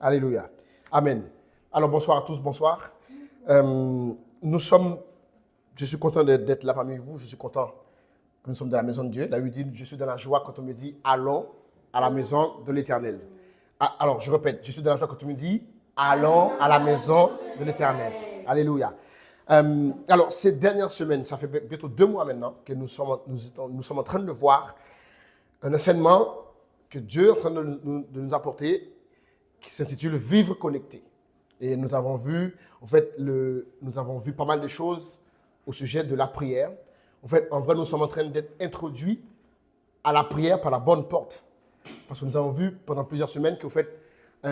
Alléluia. Amen. Alors, bonsoir à tous, bonsoir. Je suis content d'être là parmi vous. Je suis content que nous sommes dans la maison de Dieu. David dit, je suis dans la joie quand on me dit, allons à la maison de l'Éternel. Alors, je répète, je suis dans la joie quand on me dit, allons à la maison de l'Éternel. Alléluia. Alors, ces dernières semaines, ça fait bientôt 2 mois maintenant que nous sommes en train de voir un enseignement que Dieu est en train de nous apporter qui s'intitule Vivre connecté. Et nous avons vu, pas mal de choses au sujet de la prière. En vrai, nous sommes en train d'être introduits à la prière par la bonne porte. Parce que nous avons vu pendant plusieurs semaines que,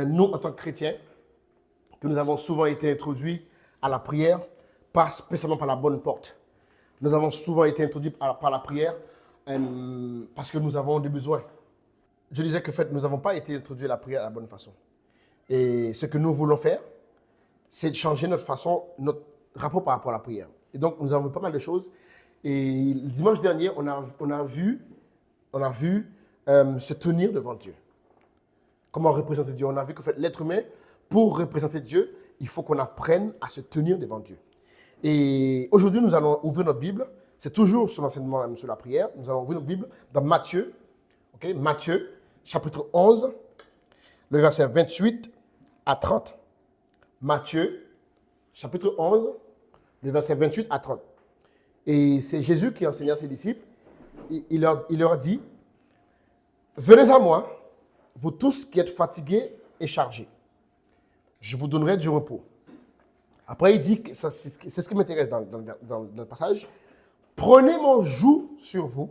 nous, en tant que chrétiens, que nous avons souvent été introduits à la prière, pas spécialement par la bonne porte. Nous avons souvent été introduits par la prière parce que nous avons des besoins. Je disais que, nous n'avons pas été introduits à la prière de la bonne façon. Et ce que nous voulons faire, c'est de changer notre rapport par rapport à la prière. Et donc, nous avons vu pas mal de choses. Et le dimanche dernier, on a vu se tenir devant Dieu. Comment représenter Dieu? On a vu que l'être humain, pour représenter Dieu, il faut qu'on apprenne à se tenir devant Dieu. Et aujourd'hui, nous allons ouvrir notre Bible. C'est toujours sur l'enseignement sur la prière. Nous allons ouvrir notre Bible dans Matthieu. Okay? Matthieu, chapitre 11, le verset 28 à 30. Matthieu, chapitre 11, le verset 28 à 30. Et c'est Jésus qui enseignait à ses disciples. Il leur dit, « Venez à moi, vous tous qui êtes fatigués et chargés. Je vous donnerai du repos. » Après, il dit, c'est ce qui m'intéresse dans le passage, « Prenez mon joug sur vous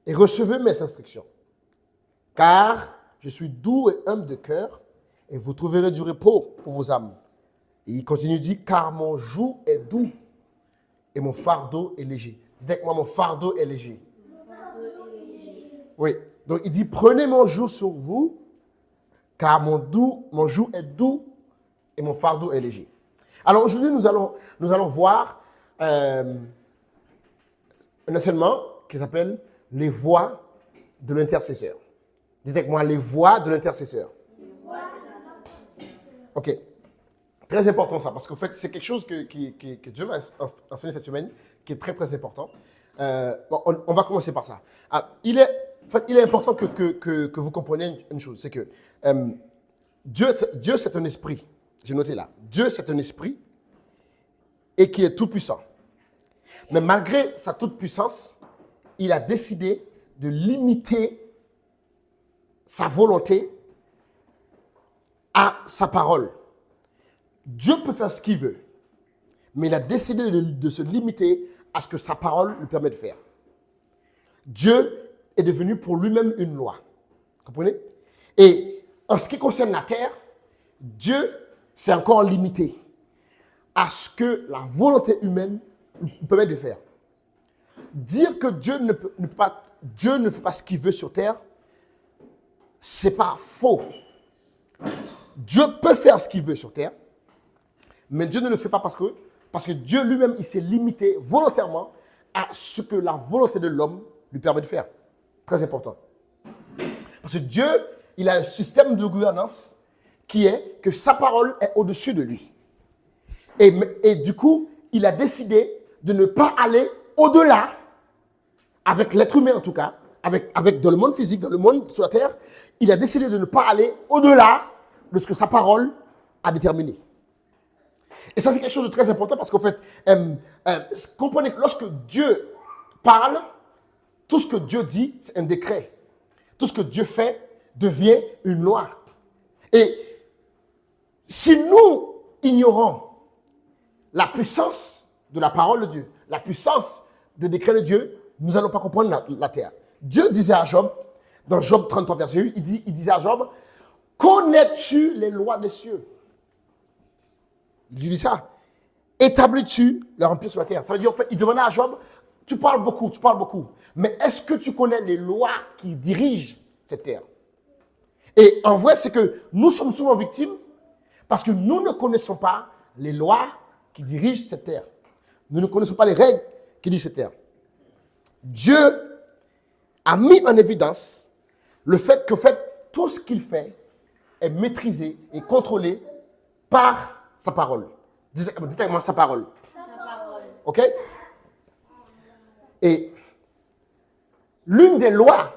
et recevez mes instructions. Car je suis doux et humble de cœur, et vous trouverez du repos pour vos âmes. » Et il continue, dit, « Car mon joug est doux et mon fardeau est léger. » Dites avec moi, mon fardeau est léger. Oui, donc il dit, « Prenez mon joug sur vous, car mon joug est doux et mon fardeau est léger. » Alors aujourd'hui, nous allons voir un enseignement qui s'appelle « Les voies de l'intercesseur ». Dites avec moi, les voies de l'intercesseur. Ok. Très important ça, parce qu'en fait, c'est quelque chose que Dieu m'a enseigné cette semaine, qui est très, très important. On va commencer par ça. Il est important que vous compreniez une chose, c'est que Dieu c'est un esprit. J'ai noté là. Dieu, c'est un esprit et qui est tout-puissant. Mais malgré sa toute-puissance, il a décidé de limiter sa volonté à sa parole. Dieu peut faire ce qu'il veut, mais il a décidé de se limiter à ce que sa parole lui permet de faire. Dieu est devenu pour lui-même une loi. Vous comprenez? Et en ce qui concerne la terre, Dieu s'est encore limité à ce que la volonté humaine lui permet de faire. Dire que Dieu ne fait pas ce qu'il veut sur terre, c'est pas faux. Dieu peut faire ce qu'il veut sur terre, mais Dieu ne le fait pas parce que Dieu lui-même, il s'est limité volontairement à ce que la volonté de l'homme lui permet de faire. Très important. Parce que Dieu, il a un système de gouvernance qui est que sa parole est au-dessus de lui. Et du coup, il a décidé de ne pas aller au-delà, avec l'être humain en tout cas, avec dans le monde physique, dans le monde sur la terre, il a décidé de ne pas aller au-delà de ce que sa parole a déterminé. Et ça, c'est quelque chose de très important parce qu'en fait, comprenez que lorsque Dieu parle, tout ce que Dieu dit, c'est un décret. Tout ce que Dieu fait devient une loi. Et si nous ignorons la puissance de la parole de Dieu, la puissance du décret de Dieu, nous n'allons pas comprendre la terre. Dieu disait à Job, dans Job 33, verset 8, il disait à Job, « Connais-tu les lois des cieux ?» Il dit ça. « Établis-tu leur empire sur la terre ?» Ça veut dire, en fait, il demandait à Job, « Tu parles beaucoup, mais est-ce que tu connais les lois qui dirigent cette terre ?» Et en vrai, c'est que nous sommes souvent victimes parce que nous ne connaissons pas les lois qui dirigent cette terre. Nous ne connaissons pas les règles qui dirigent cette terre. Dieu a mis en évidence le fait que tout ce qu'il fait est maîtrisé et contrôlé par sa parole. Dites avec moi sa parole. OK? Et l'une des lois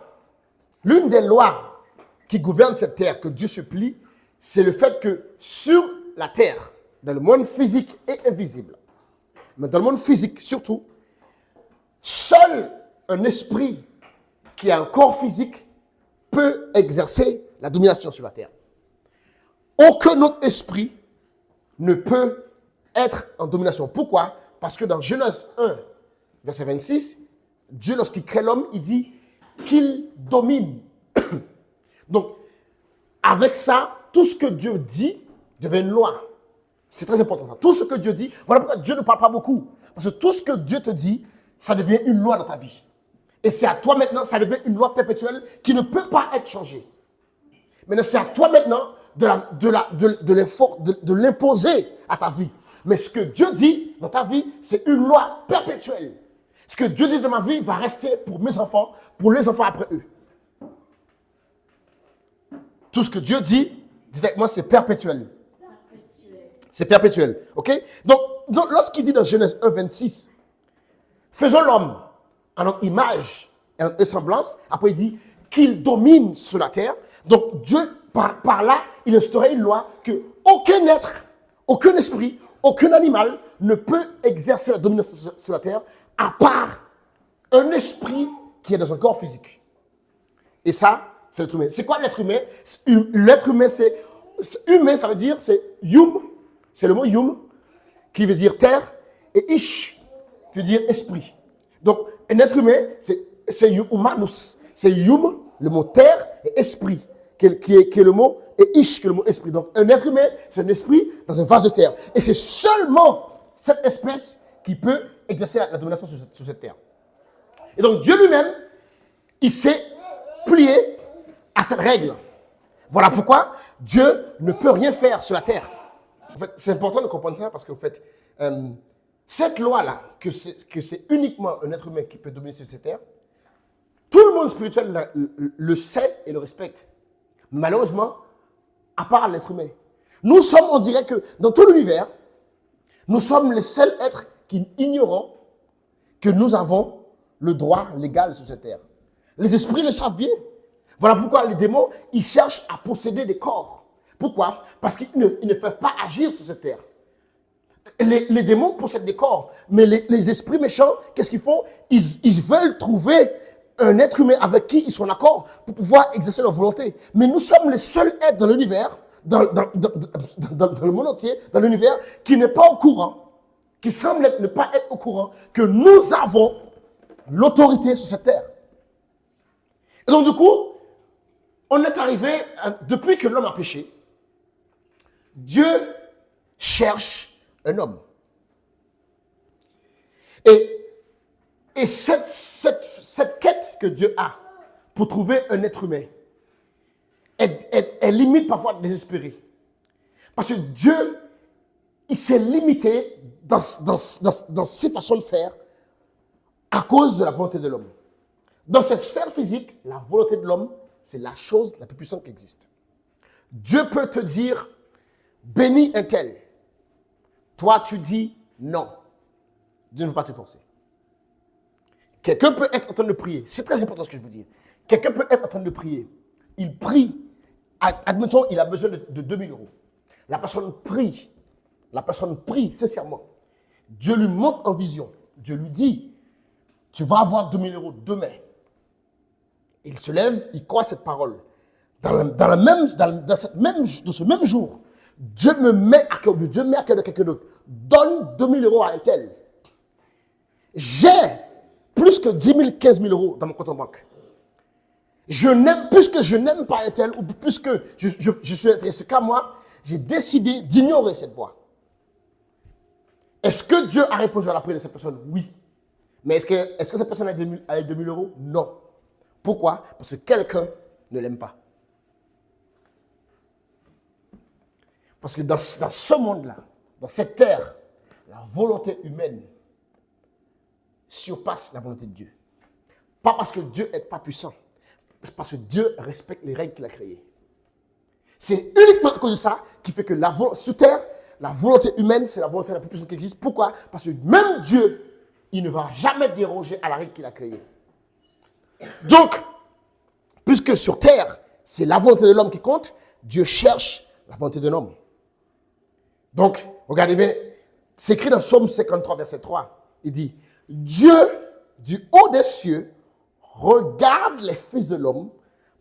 qui gouvernent cette terre, que Dieu supplie, c'est le fait que sur la terre, dans le monde physique et invisible, mais dans le monde physique surtout, seul un esprit qui a un corps physique peut exercer la domination sur la terre. Aucun autre esprit ne peut être en domination. Pourquoi? Parce que dans Genèse 1, verset 26, Dieu, lorsqu'il crée l'homme, il dit qu'il domine. Donc, avec ça, tout ce que Dieu dit devient une loi. C'est très important. Tout ce que Dieu dit, voilà pourquoi Dieu ne parle pas beaucoup. Parce que tout ce que Dieu te dit, ça devient une loi dans ta vie. Et c'est à toi maintenant, ça devient une loi perpétuelle qui ne peut pas être changée. Maintenant, c'est à toi maintenant de l'imposer à ta vie. Mais ce que Dieu dit dans ta vie, c'est une loi perpétuelle. Ce que Dieu dit dans ma vie va rester pour mes enfants, pour les enfants après eux. Tout ce que Dieu dit, dites avec moi, c'est perpétuel. C'est perpétuel. OK? Donc lorsqu'il dit dans Genèse 1, 26, faisons l'homme à notre image et à notre ressemblance, après il dit qu'il domine sur la terre. Donc Dieu, par là, il instaurait une loi que aucun être, aucun esprit, aucun animal ne peut exercer la domination sur la terre à part un esprit qui est dans un corps physique. Et ça, c'est l'être humain. C'est quoi l'être humain? L'être humain, c'est humain, ça veut dire, c'est yum, c'est le mot yum, qui veut dire terre, et ish, qui veut dire esprit. Donc, un être humain, c'est humanus. C'est yum, le mot terre, et esprit, qui est le mot, et ish, qui est le mot esprit. Donc, un être humain, c'est un esprit dans un vase de terre. Et c'est seulement cette espèce qui peut exercer la domination sur cette terre. Et donc, Dieu lui-même, il s'est plié à cette règle. Voilà pourquoi Dieu ne peut rien faire sur la terre. En fait, c'est important de comprendre ça parce qu'en fait, cette loi-là, que c'est uniquement un être humain qui peut dominer sur cette terre, tout le monde spirituel le sait et le respecte. Malheureusement, à part l'être humain. Nous sommes, on dirait que dans tout l'univers, nous sommes les seuls êtres qui ignorons que nous avons le droit légal sur cette terre. Les esprits le savent bien. Voilà pourquoi les démons, ils cherchent à posséder des corps. Pourquoi? Parce qu'ils ne peuvent pas agir sur cette terre. Les démons possèdent des corps, mais les esprits méchants, qu'est-ce qu'ils font? Ils veulent trouver un être humain avec qui ils sont d'accord pour pouvoir exercer leur volonté. Mais nous sommes les seuls êtres dans l'univers, dans le monde entier, dans l'univers, qui n'est pas au courant, qui semble ne pas être au courant que nous avons l'autorité sur cette terre. Et donc du coup, on est arrivé, depuis que l'homme a péché, Dieu cherche un homme. Et cette quête que Dieu a pour trouver un être humain est limite parfois désespérée. Parce que Dieu, il s'est limité dans ses façons de faire à cause de la volonté de l'homme. Dans cette sphère physique, la volonté de l'homme, c'est la chose la plus puissante qui existe. Dieu peut te dire, bénis un tel. Toi, tu dis non. Dieu ne veut pas te forcer. Quelqu'un peut être en train de prier. C'est très important ce que je veux dire. Quelqu'un peut être en train de prier. Il prie. Admettons, il a besoin de 2000 euros. La personne prie. La personne prie sincèrement. Dieu lui montre en vision. Dieu lui dit, tu vas avoir 2000 euros demain. Il se lève, il croit cette parole. Dans ce même jour, Dieu me met à cœur de quelqu'un d'autre. Donne 2000 euros à un tel. J'ai plus que 10 000, 15 000 euros dans mon compte en banque. Puisque je n'aime pas un tel, ou puisque je suis intéressé qu'à moi, j'ai décidé d'ignorer cette voie. Est-ce que Dieu a répondu à la prière de cette personne? Oui. Mais est-ce que cette personne a 2000 euros? Non. Pourquoi? Parce que quelqu'un ne l'aime pas. Parce que dans ce monde-là, dans cette terre, la volonté humaine surpasse la volonté de Dieu. Pas parce que Dieu n'est pas puissant, c'est parce que Dieu respecte les règles qu'il a créées. C'est uniquement à cause de ça qui fait que sur terre, la volonté humaine, c'est la volonté la plus puissante qui existe. Pourquoi? Parce que même Dieu, il ne va jamais déroger à la règle qu'il a créée. Donc, puisque sur terre, c'est la volonté de l'homme qui compte, Dieu cherche la volonté de l'homme. Donc, regardez bien, c'est écrit dans Psaume 53, verset 3. Il dit, Dieu, du haut des cieux, regarde les fils de l'homme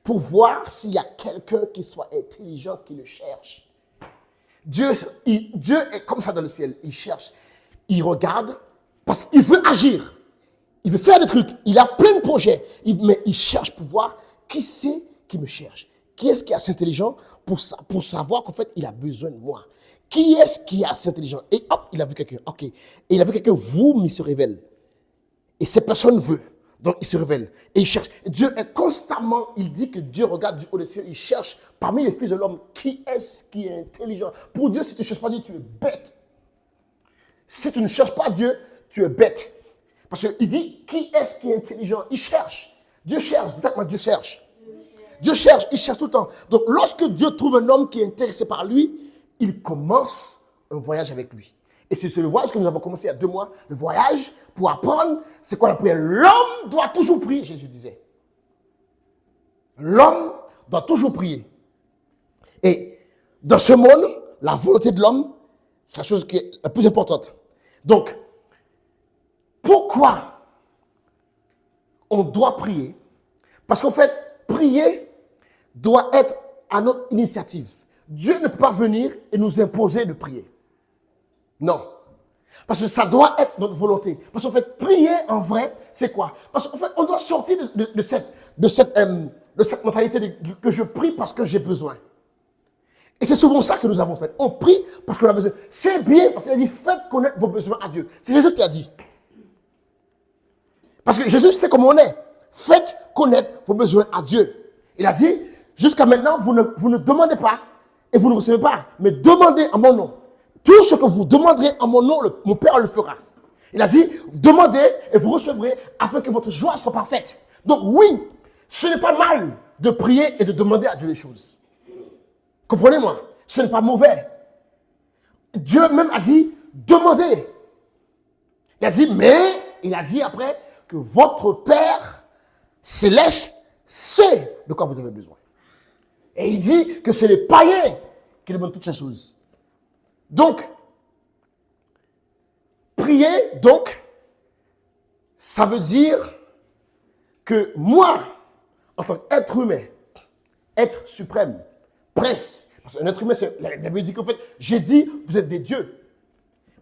pour voir s'il y a quelqu'un qui soit intelligent, qui le cherche. Dieu est comme ça dans le ciel. Il cherche, il regarde, parce qu'il veut agir. Il veut faire des trucs. Il a plein de projets. Mais il cherche pour voir qui c'est qui me cherche. Qui est-ce qui est assez intelligent pour savoir qu'en fait, il a besoin de moi. Qui est-ce qui est assez intelligent? Et hop, il a vu quelqu'un. Ok. Et il a vu quelqu'un, mais il se révèle. Et cette personne veut. Donc, il se révèle. Et il cherche. Dieu est constamment, il dit que Dieu regarde du haut des cieux. Il cherche parmi les fils de l'homme qui est-ce qui est intelligent. Pour Dieu, si tu ne cherches pas Dieu, tu es bête. Si tu ne cherches pas Dieu, tu es bête. Parce qu'il dit, qui est-ce qui est intelligent? Il cherche. Dieu cherche. Dites-moi, Dieu cherche. Dieu cherche, il cherche tout le temps. Donc, lorsque Dieu trouve un homme qui est intéressé par lui, il commence un voyage avec lui. Et c'est le voyage que nous avons commencé il y a 2 mois. Le voyage pour apprendre, c'est quoi la prière? L'homme doit toujours prier, Jésus disait. L'homme doit toujours prier. Et dans ce monde, la volonté de l'homme, c'est la chose qui est la plus importante. Donc, pourquoi on doit prier? Parce qu'en fait, prier doit être à notre initiative. Dieu ne peut pas venir et nous imposer de prier. Non. Parce que ça doit être notre volonté. Parce qu'en fait, prier en vrai, c'est quoi? Parce qu'en fait, on doit sortir de cette mentalité que je prie parce que j'ai besoin. Et c'est souvent ça que nous avons fait. On prie parce qu'on a besoin. C'est bien parce qu'il a dit, faites connaître vos besoins à Dieu. C'est Jésus qui l'a dit. Parce que Jésus sait comment on est. Faites connaître vos besoins à Dieu. Il a dit, jusqu'à maintenant, vous ne demandez pas et vous ne recevez pas, mais demandez en mon nom. Tout ce que vous demanderez en mon nom, mon Père le fera. Il a dit, demandez et vous recevrez afin que votre joie soit parfaite. Donc oui, ce n'est pas mal de prier et de demander à Dieu les choses. Comprenez-moi, ce n'est pas mauvais. Dieu même a dit, demandez. Il a dit, mais, il a dit après, que votre Père céleste sait de quoi vous avez besoin. Et il dit que c'est les païens qui demandent toutes ces choses. Donc, prier, donc, ça veut dire que moi, en tant qu'être humain, être suprême, prince, parce qu'un être humain, la Bible dit qu'en fait, j'ai dit, vous êtes des dieux.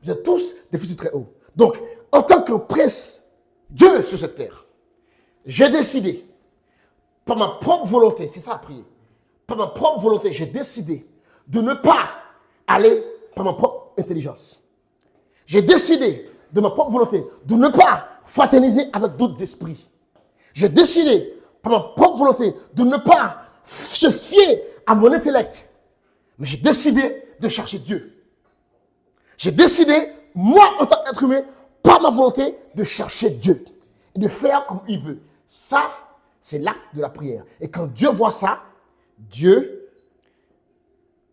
Vous êtes tous des fils du Très-Haut. Donc, en tant que prince, Dieu sur cette terre, j'ai décidé, par ma propre volonté, c'est ça à prier, par ma propre volonté, j'ai décidé de ne pas aller par ma propre intelligence. J'ai décidé, de ma propre volonté, de ne pas fraterniser avec d'autres esprits. J'ai décidé, par ma propre volonté, de ne pas se fier à mon intellect. Mais j'ai décidé de chercher Dieu. J'ai décidé, moi, en tant qu'être humain, par ma volonté, de chercher Dieu. Et de faire comme il veut. Ça, c'est l'acte de la prière. Et quand Dieu voit ça, Dieu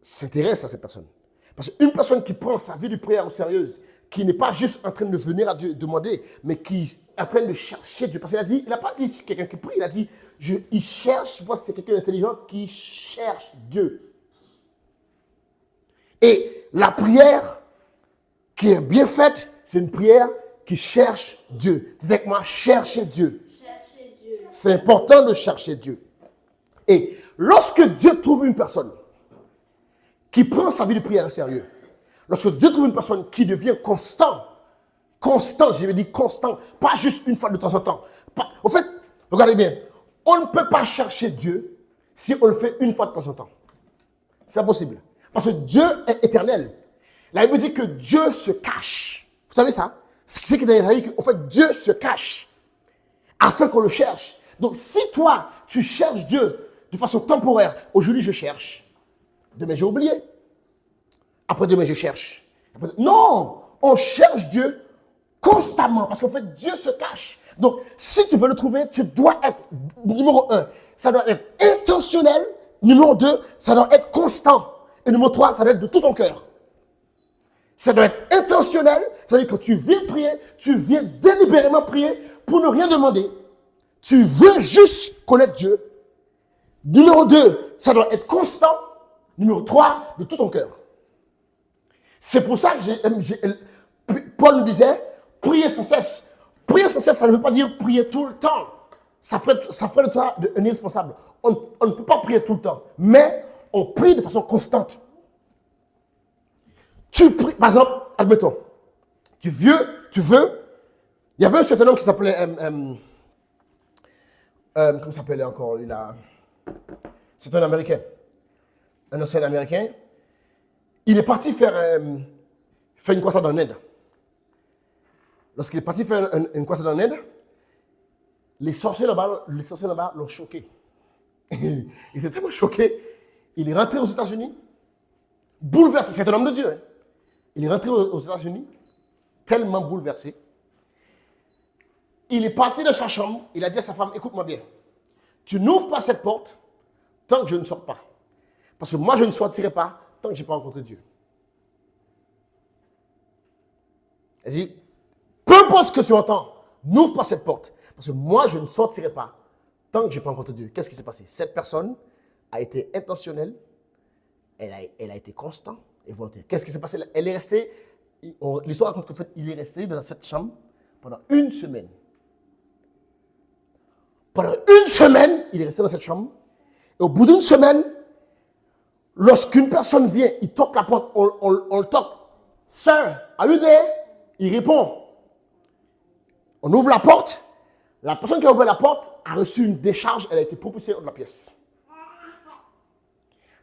s'intéresse à cette personne. Parce qu'une personne qui prend sa vie de prière au sérieux, qui n'est pas juste en train de venir à Dieu demander, mais qui est en train de chercher Dieu. Parce qu'il n'a pas dit c'est quelqu'un qui prie, il a dit, il cherche, c'est quelqu'un d'intelligent qui cherche Dieu. Et la prière qui est bien faite, c'est une prière qui cherche Dieu. Dites avec moi, chercher Dieu. Chercher Dieu. C'est important de chercher Dieu. Et lorsque Dieu trouve une personne qui prend sa vie de prière au sérieux, lorsque Dieu trouve une personne qui devient constant, je veux dire constant, pas juste une fois de temps en temps. En fait, regardez bien, on ne peut pas chercher Dieu si on le fait une fois de temps en temps. C'est impossible. Parce que Dieu est éternel. La Bible dit que Dieu se cache. Vous savez ça? C'est qui est dit qu'en fait, Dieu se cache afin qu'on le cherche. Donc, si toi, tu cherches Dieu de façon temporaire, aujourd'hui je cherche, demain j'ai oublié, après demain je cherche. Non, on cherche Dieu constamment parce qu'en fait, Dieu se cache. Donc, si tu veux le trouver, tu dois être, numéro 1, ça doit être intentionnel Numéro 2, ça doit être constant. Et numéro 3, ça doit être de tout ton cœur. Ça doit être intentionnel. C'est-à-dire que quand tu viens prier, tu viens délibérément prier pour ne rien demander. Tu veux juste connaître Dieu. Numéro 2, ça doit être constant. Numéro 3, de tout ton cœur. C'est pour ça que Paul nous disait, prier sans cesse. Prier sans cesse, ça ne veut pas dire prier tout le temps. Ça ferait de toi un irresponsable. On ne peut pas prier tout le temps. Mais on prie de façon constante. Tu pries, par exemple, admettons, tu veux, il y avait un certain homme qui s'appelait, comment il s'appelait encore, c'est un Américain, un ancien Américain. Il est parti faire une croisade en Inde. Lorsqu'il est parti faire une croisade en Inde, les sorciers là-bas l'ont choqué. Il était tellement choqué. Il est rentré aux États-Unis, bouleversé. C'est un homme de Dieu. Hein. Il est rentré aux États-Unis, tellement bouleversé. Il est parti de sa chambre. Il a dit à sa femme, écoute-moi bien. Tu n'ouvres pas cette porte tant que je ne sors pas. Parce que moi, je ne sortirai pas tant que je n'ai pas rencontré Dieu. Elle dit, peu importe ce que tu entends, n'ouvre pas cette porte. Parce que moi, je ne sortirai pas tant que je n'ai pas rencontré Dieu. Qu'est-ce qui s'est passé? Cette personne a été intentionnelle, elle a été constante et volontaire. Qu'est-ce qui s'est passé? Elle est restée, l'histoire raconte qu'en fait, il est resté dans cette chambre pendant une semaine. Pendant une semaine, il est resté dans cette chambre. Et au bout d'une semaine, lorsqu'une personne vient, il toque la porte, on le toque. Sir, are you there? Il répond. On ouvre la porte. La personne qui a ouvert la porte a reçu une décharge, elle a été propulsée hors de la pièce.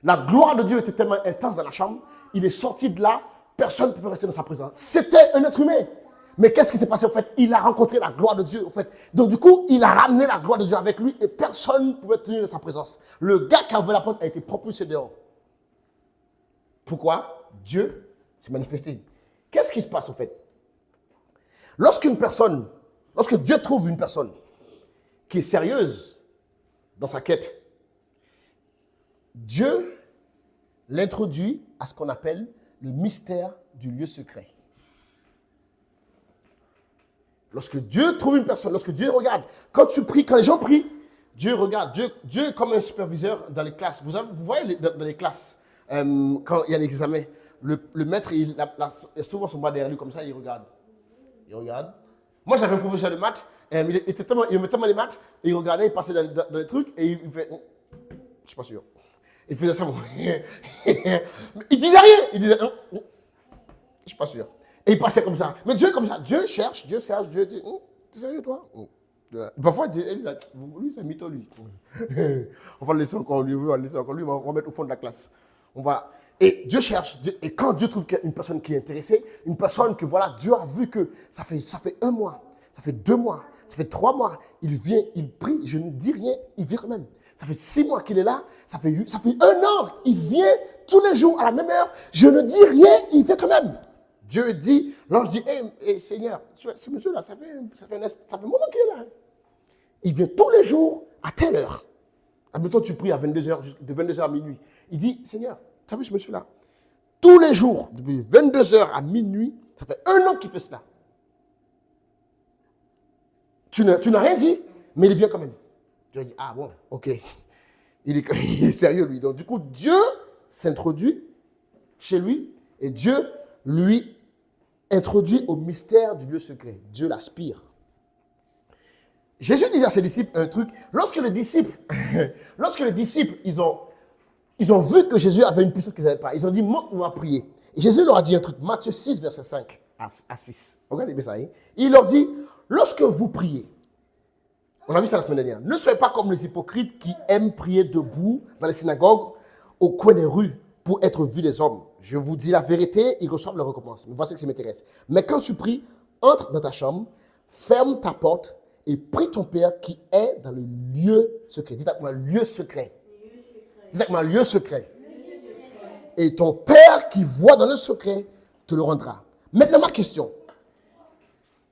La gloire de Dieu était tellement intense dans la chambre, il est sorti de là, personne ne pouvait rester dans sa présence. C'était un être humain. Mais qu'est-ce qui s'est passé en fait? Il a rencontré la gloire de Dieu en fait. Donc du coup, il a ramené la gloire de Dieu avec lui et personne ne pouvait tenir de sa présence. Le gars qui a ouvert la porte a été propulsé dehors. Pourquoi? Dieu s'est manifesté. Qu'est-ce qui se passe en fait? Lorsque Dieu trouve une personne qui est sérieuse dans sa quête, Dieu l'introduit à ce qu'on appelle le mystère du lieu secret. Lorsque Dieu trouve une personne, lorsque Dieu regarde, quand tu pries, quand les gens prient, Dieu regarde. Dieu est comme un superviseur dans les classes. Vous voyez dans les classes, quand il y a l'examen, le maître, il a souvent son bras derrière lui comme ça, il regarde. Il regarde. Moi, j'avais un professeur de maths, il aimait tellement les maths, et il regardait, il passait dans les trucs, et il fait, je ne suis pas sûr. Il faisait ça, il disait rien, il disait, je ne suis pas sûr. Et il passait comme ça. Mais Dieu comme ça, Dieu cherche, Dieu dit, t'es sérieux toi? Parfois, lui, c'est mytho, lui. On va le laisser encore lui, on va le mettre au fond de la classe. Et Dieu cherche, et quand Dieu trouve une personne qui est intéressée, une personne que voilà, Dieu a vu que ça fait 1 mois, ça fait 2 mois, ça fait 3 mois, il vient, il prie, je ne dis rien, il vient quand même. Ça fait 6 mois qu'il est là, ça fait 1 an, il vient tous les jours à la même heure, je ne dis rien, il vient quand même. Dieu dit, l'ange dit, hey, Seigneur, ce monsieur-là, ça fait un moment qu'il est là. Il vient tous les jours à telle heure. Admettons, tu pries à 22h, de 22h à minuit. Il dit, Seigneur, tu as vu ce monsieur-là? Tous les jours, depuis 22h à minuit, ça fait 1 an qu'il fait cela. Tu n'as rien dit, mais il vient quand même. Dieu dit, ah bon, ok. Il est sérieux, lui. Donc, du coup, Dieu s'introduit chez lui et Dieu lui introduit au mystère du lieu secret. Dieu l'aspire. Jésus disait à ses disciples un truc. Lorsque les disciples, ils ont vu que Jésus avait une puissance qu'ils n'avaient pas. Ils ont dit, montre-nous à prier. Et Jésus leur a dit un truc. Matthieu 6, verset 5 à 6. Regardez bien ça. Hein? Il leur dit, lorsque vous priez, on a vu ça la semaine dernière, ne soyez pas comme les hypocrites qui aiment prier debout dans les synagogues, au coin des rues, pour être vus des hommes. Je vous dis la vérité, ils reçoivent leur récompense. Mais voici ce qui m'intéresse. Mais quand tu pries, entre dans ta chambre, ferme ta porte et prie ton Père qui est dans le lieu secret. Dites avec moi, lieu secret. Dites avec moi, lieu secret. Et ton Père qui voit dans le secret te le rendra. Maintenant, ma question.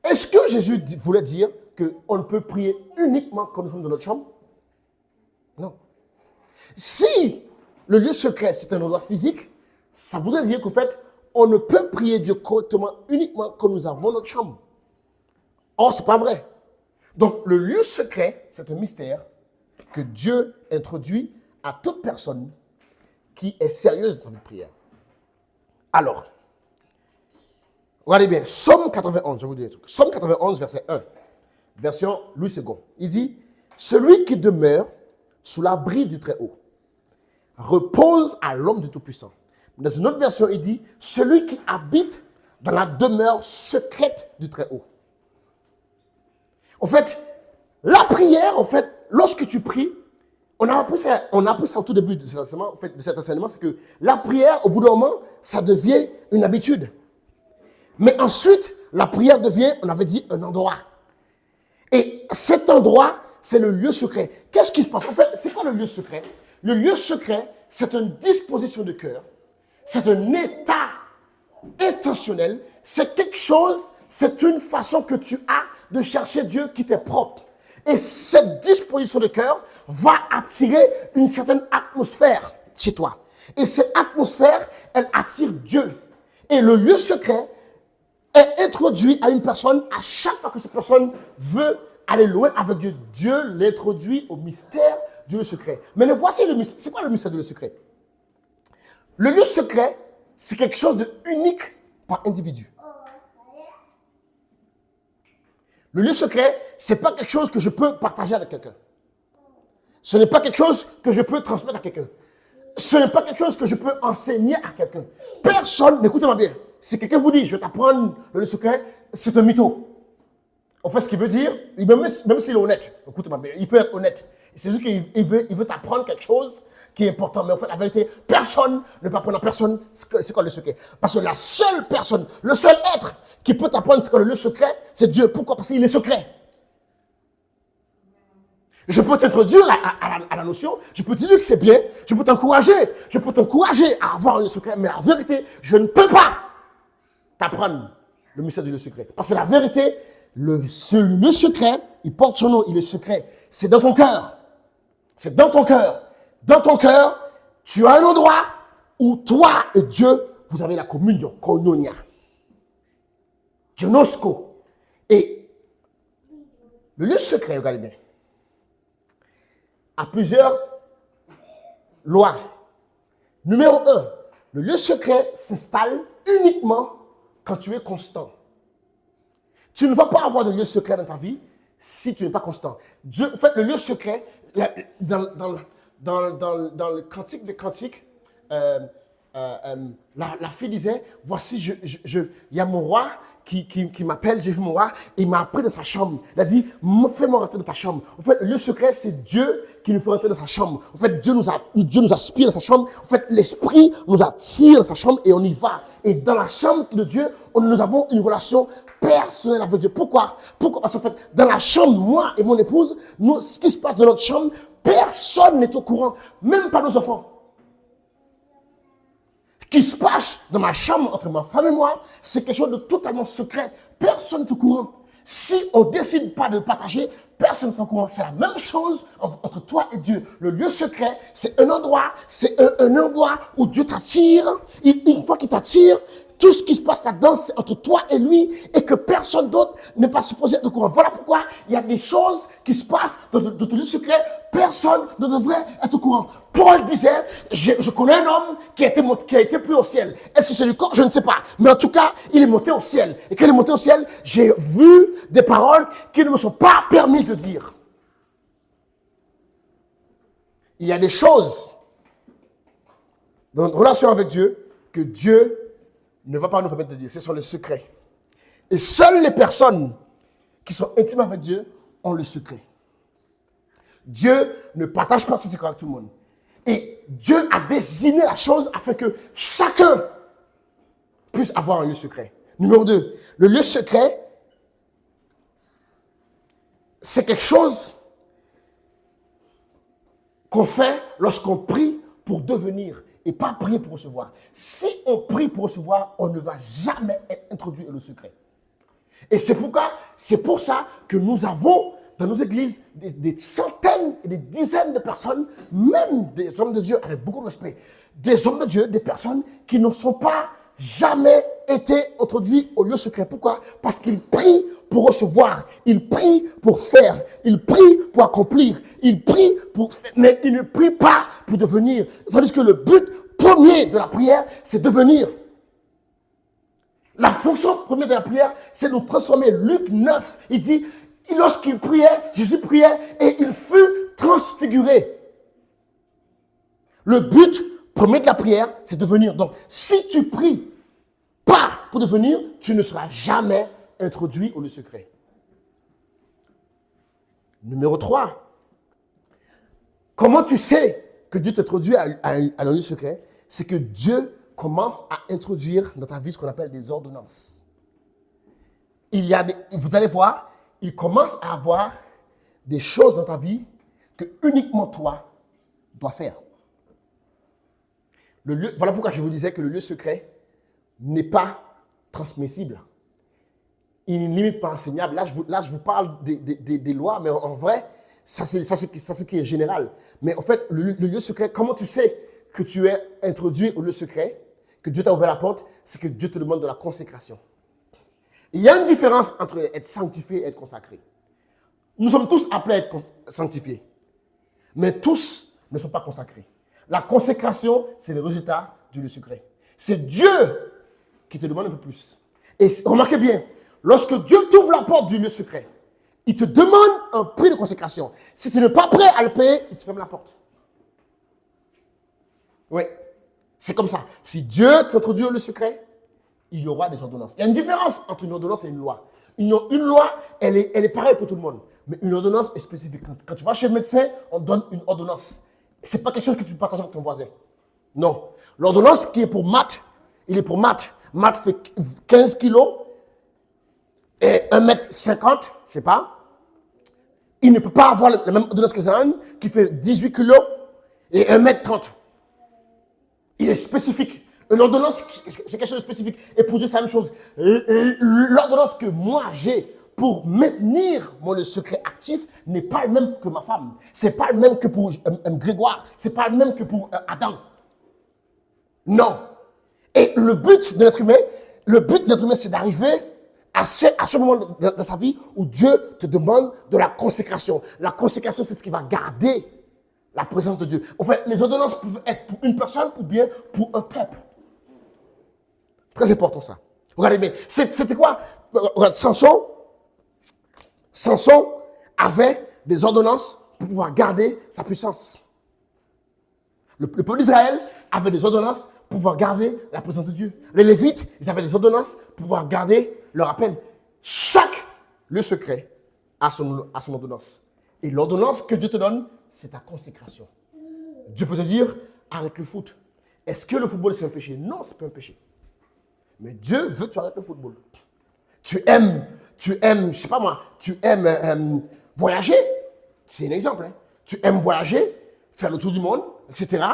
Est-ce que Jésus voulait dire qu'on ne peut prier uniquement quand nous sommes dans notre chambre? Non. Si le lieu secret, c'est un endroit physique, ça voudrait dire qu'en fait, on ne peut prier Dieu correctement uniquement quand nous avons notre chambre. Or, ce n'est pas vrai. Donc, le lieu secret, c'est un mystère que Dieu introduit à toute personne qui est sérieuse dans sa vie de prière. Alors, regardez bien, Psaume 91, je vais vous dire un truc. Psaume 91, verset 1, version Louis II. Il dit, « Celui qui demeure sous l'abri du Très-Haut repose à l'ombre du Tout-Puissant. » Dans une autre version, il dit, « Celui qui habite dans la demeure secrète du Très-Haut. » En fait, la prière, en fait, lorsque tu pries, on a appris ça au tout début de cet enseignement, c'est que la prière, au bout d'un moment, ça devient une habitude. Mais ensuite, la prière devient, on avait dit, un endroit. Et cet endroit, c'est le lieu secret. Qu'est-ce qui se passe? En fait, c'est quoi le lieu secret? Le lieu secret, c'est une disposition de cœur. C'est un état intentionnel. C'est quelque chose, c'est une façon que tu as de chercher Dieu qui t'est propre. Et cette disposition de cœur va attirer une certaine atmosphère chez toi. Et cette atmosphère, elle attire Dieu. Et le lieu secret est introduit à une personne à chaque fois que cette personne veut aller loin avec Dieu. Dieu l'introduit au mystère du lieu secret. Mais voici le mystère. C'est quoi le mystère du lieu secret? Le lieu secret, c'est quelque chose d'unique par individu. Le lieu secret, ce n'est pas quelque chose que je peux partager avec quelqu'un. Ce n'est pas quelque chose que je peux transmettre à quelqu'un. Ce n'est pas quelque chose que je peux enseigner à quelqu'un. Personne, écoutez-moi bien, si quelqu'un vous dit, je vais t'apprendre le lieu secret, c'est un mytho. En fait, ce qu'il veut dire, même s'il est honnête, écoutez-moi bien, il peut être honnête. C'est juste qu'il veut t'apprendre quelque chose qui est important. Mais en fait, la vérité, personne ne peut apprendre à personne c'est quoi le secret. Parce que la seule personne, le seul être qui peut t'apprendre ce qu'est le secret, c'est Dieu. Pourquoi? Parce qu'il est secret. Je peux t'introduire à la notion, je peux te dire que c'est bien, je peux t'encourager à avoir le secret, mais la vérité, je ne peux pas t'apprendre le mystère du secret. Parce que la vérité, le secret, il porte son nom, il est secret. C'est dans ton cœur. C'est dans ton cœur. Dans ton cœur, tu as un endroit où toi et Dieu, vous avez la communion, koinonia. Gnosko. Et le lieu secret, regardez bien, a plusieurs lois. Numéro 1, le lieu secret s'installe uniquement quand tu es constant. Tu ne vas pas avoir de lieu secret dans ta vie si tu n'es pas constant. Dieu, en fait, le lieu secret, dans le Cantique des Cantiques, la fille disait, voici, il y a mon roi qui m'appelle, j'ai vu mon roi, et il m'a appris dans sa chambre. Il a dit, fais-moi rentrer dans ta chambre. En fait, le lieu secret, c'est Dieu qui nous fait rentrer dans sa chambre. En fait, Dieu nous aspire dans sa chambre. En fait, l'Esprit nous attire dans sa chambre et on y va. Et dans la chambre de Dieu, nous avons une relation personnelle avec Dieu. Pourquoi? Parce qu'en fait, dans la chambre, moi et mon épouse, ce qui se passe dans notre chambre, personne n'est au courant, même pas nos enfants. Ce qui se passe dans ma chambre entre ma femme et moi, c'est quelque chose de totalement secret. Personne n'est au courant. Si on ne décide pas de partager, personne n'est au courant. C'est la même chose entre toi et Dieu. Le lieu secret, c'est un endroit, où Dieu t'attire. Une fois qu'il t'attire, tout ce qui se passe là-dedans, c'est entre toi et lui et que personne d'autre n'est pas supposé être au courant. Voilà pourquoi il y a des choses qui se passent dans ton lieu secret. Personne ne devrait être au courant. Paul disait, je connais un homme qui a été pris au ciel. Est-ce que c'est du corps? Je ne sais pas. Mais en tout cas, il est monté au ciel. Et quand il est monté au ciel, j'ai vu des paroles qui ne me sont pas permises de dire. Il y a des choses dans notre relation avec Dieu que Dieu ne va pas nous permettre de dire. Ce sont les secrets. Et seules les personnes qui sont intimes avec Dieu ont le secret. Dieu ne partage pas ses secrets avec tout le monde. Et Dieu a désigné la chose afin que chacun puisse avoir un lieu secret. Numéro 2, le lieu secret, c'est quelque chose qu'on fait lorsqu'on prie pour devenir et pas prier pour recevoir. Si on prie pour recevoir, on ne va jamais être introduit dans le secret. Et c'est pour ça que nous avons dans nos églises des centaines et des dizaines de personnes, même des hommes de Dieu avec beaucoup de respect, des hommes de Dieu, des personnes qui ne sont pas jamais été introduits au lieu secret. Pourquoi? Parce qu'ils prient pour recevoir, ils prient pour faire, ils prient pour accomplir, ils prient pour faire, mais ils ne prient pas pour devenir. Tandis que le but premier de la prière, c'est devenir. La fonction première de la prière, c'est de nous transformer. Luc 9, il dit, lorsqu'il priait, Jésus priait et il fut transfiguré. Le but premier de la prière, c'est devenir. Donc, si tu pries pas pour devenir, tu ne seras jamais introduit au lieu secret. Numéro 3. Comment tu sais que Dieu t'introduit à un lieu secret? C'est que Dieu commence à introduire dans ta vie ce qu'on appelle des ordonnances. Vous allez voir, il commence à avoir des choses dans ta vie que uniquement toi dois faire. Voilà pourquoi je vous disais que le lieu secret n'est pas transmissible. Il n'est limite pas enseignable. Là, je vous parle des lois, mais en vrai, ça c'est ce qui est général. Mais en fait, le lieu secret, comment tu sais que tu es introduit au lieu secret, que Dieu t'a ouvert la porte, c'est que Dieu te demande de la consécration. Il y a une différence entre être sanctifié et être consacré. Nous sommes tous appelés à être sanctifiés, mais tous ne sont pas consacrés. La consécration, c'est le résultat du lieu secret. C'est Dieu qui te demande un peu plus. Et remarquez bien, lorsque Dieu t'ouvre la porte du lieu secret, il te demande un prix de consécration. Si tu n'es pas prêt à le payer, il te ferme la porte. Oui, c'est comme ça. Si Dieu t'introduit au lieu secret, il y aura des ordonnances. Il y a une différence entre une ordonnance et une loi. Une loi, elle est pareille pour tout le monde. Mais une ordonnance est spécifique. Quand tu vas chez le médecin, on donne une ordonnance. Ce n'est pas quelque chose que tu partages avec ton voisin. Non. L'ordonnance qui est pour Matt, il est pour Matt. Matt fait 15 kilos et 1m50, je ne sais pas. Il ne peut pas avoir la même ordonnance que Zan, qui fait 18 kilos et 1m30. Il est spécifique. Une ordonnance, c'est quelque chose de spécifique. Et pour Dieu, c'est la même chose. L'ordonnance que moi j'ai pour maintenir mon secret actif n'est pas le même que ma femme. C'est pas le même que pour Grégoire. C'est pas le même que pour Adam. Non. Et le but de l'être humain, c'est d'arriver à ce moment de sa vie où Dieu te demande de la consécration. La consécration, c'est ce qui va garder la présence de Dieu. En fait, les ordonnances peuvent être pour une personne ou bien pour un peuple. Très important ça. Regardez bien. C'était quoi? Regarde, Samson avait des ordonnances pour pouvoir garder sa puissance. Le peuple d'Israël avait des ordonnances pour pouvoir garder la présence de Dieu. Les Lévites, ils avaient des ordonnances pour pouvoir garder leur appel. Chaque lieu secret a son ordonnance. Et l'ordonnance que Dieu te donne, c'est ta consécration. Dieu peut te dire, arrête le foot. Est-ce que le football c'est un péché? Non, c'est pas un péché. Mais Dieu veut que tu arrêtes le football. Tu aimes, je sais pas moi, tu aimes voyager. C'est un exemple. Hein. Tu aimes voyager, faire le tour du monde, etc.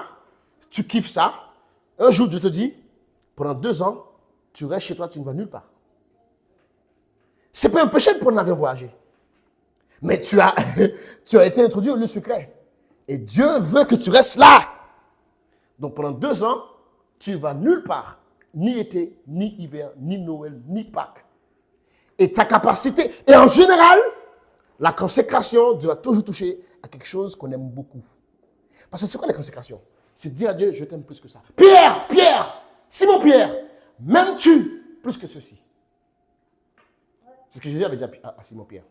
Tu kiffes ça. Un jour, Dieu te dit, pendant 2 ans, tu restes chez toi, tu ne vas nulle part. C'est pas un péché de prendre l'avion voyager. Mais tu as été introduit au lieu secret. Et Dieu veut que tu restes là. Donc pendant 2 ans, tu vas nulle part. Ni été, ni hiver, ni Noël, ni Pâques. Et ta capacité, et en général, la consécration doit toujours toucher à quelque chose qu'on aime beaucoup. Parce que c'est quoi la consécration? C'est dire à Dieu, je t'aime plus que ça. Pierre, Simon Pierre, m'aimes-tu plus que ceci? C'est ce que Jésus avait dit à Simon Pierre.